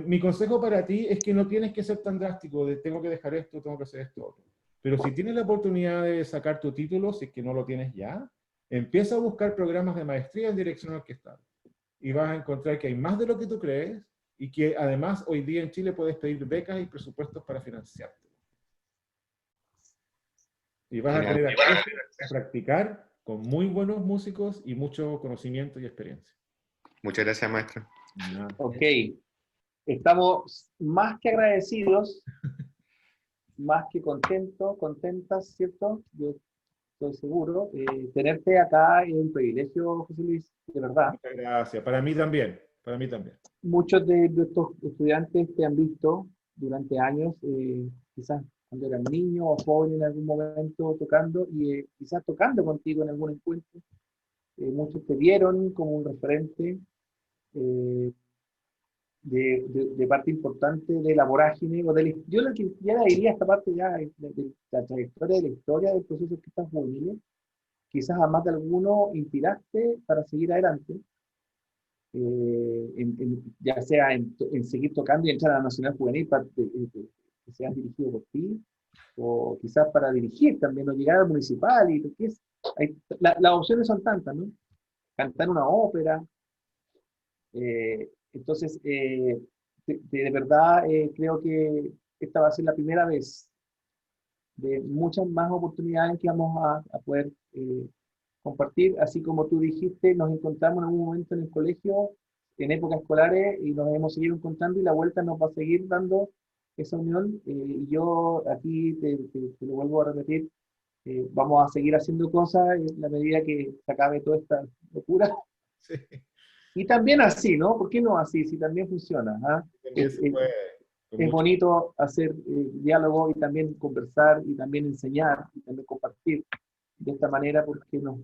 mi consejo para ti es que no tienes que ser tan drástico de tengo que dejar esto, tengo que hacer esto otro. Pero si tienes la oportunidad de sacar tu título, si es que no lo tienes ya, empieza a buscar programas de maestría en dirección orquestal. Y vas a encontrar que hay más de lo que tú crees y que además hoy día en Chile puedes pedir becas y presupuestos para financiarte. Y vas a tener acceso a practicar con muy buenos músicos y mucho conocimiento y experiencia. Muchas gracias, maestro. Nada. Ok, estamos más que agradecidos, más que contentos, contentas, ¿cierto? Yo estoy seguro. Tenerte acá es un privilegio, José Luis, de verdad. Muchas gracias. Para mí también. Para mí también. Muchos de estos estudiantes te han visto durante años, quizás cuando eran niños o jóvenes en algún momento tocando y quizás tocando contigo en algún encuentro. Muchos te vieron como un referente eh, de parte importante de la vorágine, o yo lo que ya diría esta parte ya de la trayectoria de la historia del proceso que están juveniles, quizás a más de alguno inspiraste para seguir adelante, ya sea en seguir tocando y entrar a la Nacional Juvenil para que sean dirigidos por ti, o quizás para dirigir también, o llegar al municipal, y porque las opciones son tantas, ¿no? Cantar una ópera. Entonces, de verdad creo que esta va a ser la primera vez de muchas más oportunidades que vamos a poder compartir. Así como tú dijiste, nos encontramos en algún momento en el colegio, en épocas escolares, y nos hemos seguido encontrando, y la vuelta nos va a seguir dando esa unión. Y yo aquí te lo vuelvo a repetir, vamos a seguir haciendo cosas en la medida que se acabe toda esta locura. Sí, Y también así, ¿no? ¿Por qué no así? Si también funciona. ¿Ah? también se puede. Con Es mucho- bonito hacer diálogo y también conversar y también enseñar y también compartir de esta manera, porque nos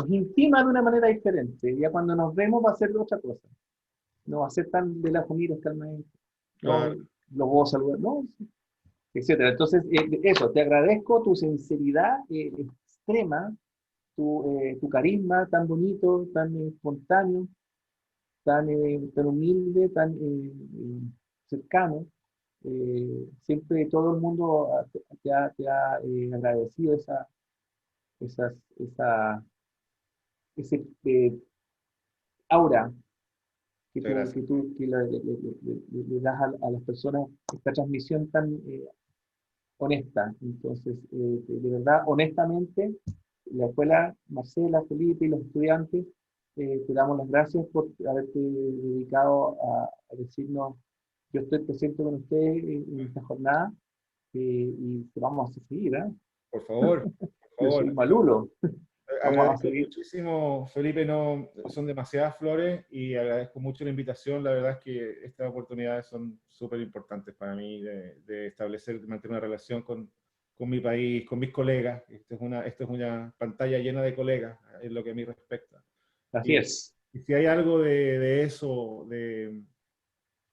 intima de una manera diferente. Ya cuando nos vemos va a ser de otra cosa. No va a ser tan de la comida, está el maestro. No, Claro. lo voy a saludar, no, etcétera. Entonces, eso, te agradezco tu sinceridad extrema, tu carisma tan bonito, tan espontáneo, tan humilde, tan cercano. Siempre todo el mundo te ha agradecido ese aura que Muchas gracias. le das a las personas, esta transmisión tan honesta. Entonces, de verdad, honestamente, la escuela, Marcela, Felipe y los estudiantes, te damos las gracias por haberte dedicado a decirnos, yo estoy presente con ustedes en esta jornada, y te vamos a seguir, ¿eh? Por favor, por Yo soy favor. Malulo, vamos a Agradezco seguir. muchísimo, Felipe, no, son demasiadas flores y agradezco mucho la invitación. La verdad es que estas oportunidades son súper importantes para mí de establecer, de mantener una relación con mi país, con mis colegas. Esto es una pantalla llena de colegas, en lo que a mí respecta. Así es. Y si hay algo de eso,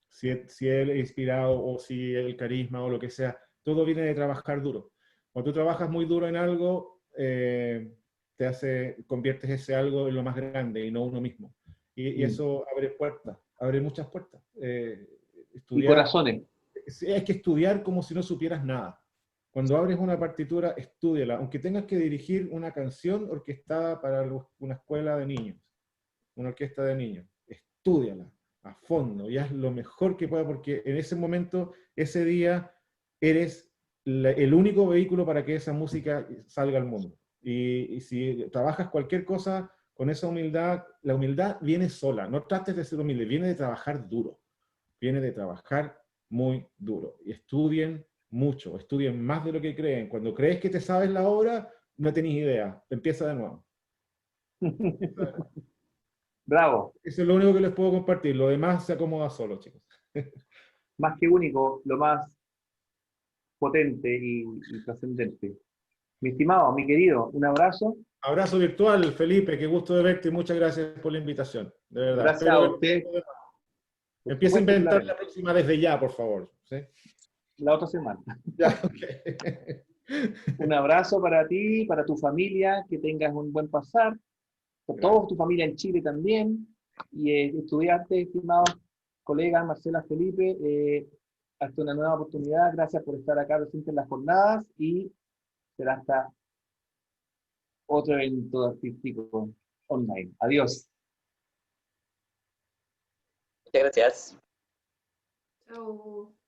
si él inspirado o si el carisma o lo que sea, todo viene de trabajar duro. Cuando tú trabajas muy duro en algo, conviertes ese algo en lo más grande y no uno mismo. Y eso abre puertas, abre muchas puertas. Y Estudiar, corazones. hay que estudiar como si no supieras nada. Cuando abres una partitura, estúdiala, aunque tengas que dirigir una canción orquestada para una escuela de niños, una orquesta de niños, estúdiala a fondo y haz lo mejor que puedas, porque en ese momento, ese día, eres el único vehículo para que esa música salga al mundo. Y si trabajas cualquier cosa con esa humildad, la humildad viene sola, no trates de ser humilde, viene de trabajar duro, viene de trabajar muy duro. Y estudien mucho, estudien más de lo que creen. Cuando crees que te sabes la obra, no tenés idea, empieza de nuevo. Bravo. Eso es lo único que les puedo compartir, lo demás se acomoda solo, chicos. Más que único, lo más potente y trascendente. Mi estimado, mi querido, un abrazo. Abrazo virtual, Felipe, qué gusto de verte y muchas gracias por la invitación, de verdad. Gracias a Espero usted. Por empieza a supuesto que inventar haremos. la próxima desde ya, por favor. ¿Sí? La otra semana. Ya, okay. Un abrazo para ti, para tu familia, que tengas un buen pasar, por toda tu familia en Chile también, y estudiantes, estimados colegas, Marcela, Felipe, hasta una nueva oportunidad. Gracias por estar acá presente en las jornadas, y será hasta otro evento artístico online. Adiós. Muchas gracias. Chao.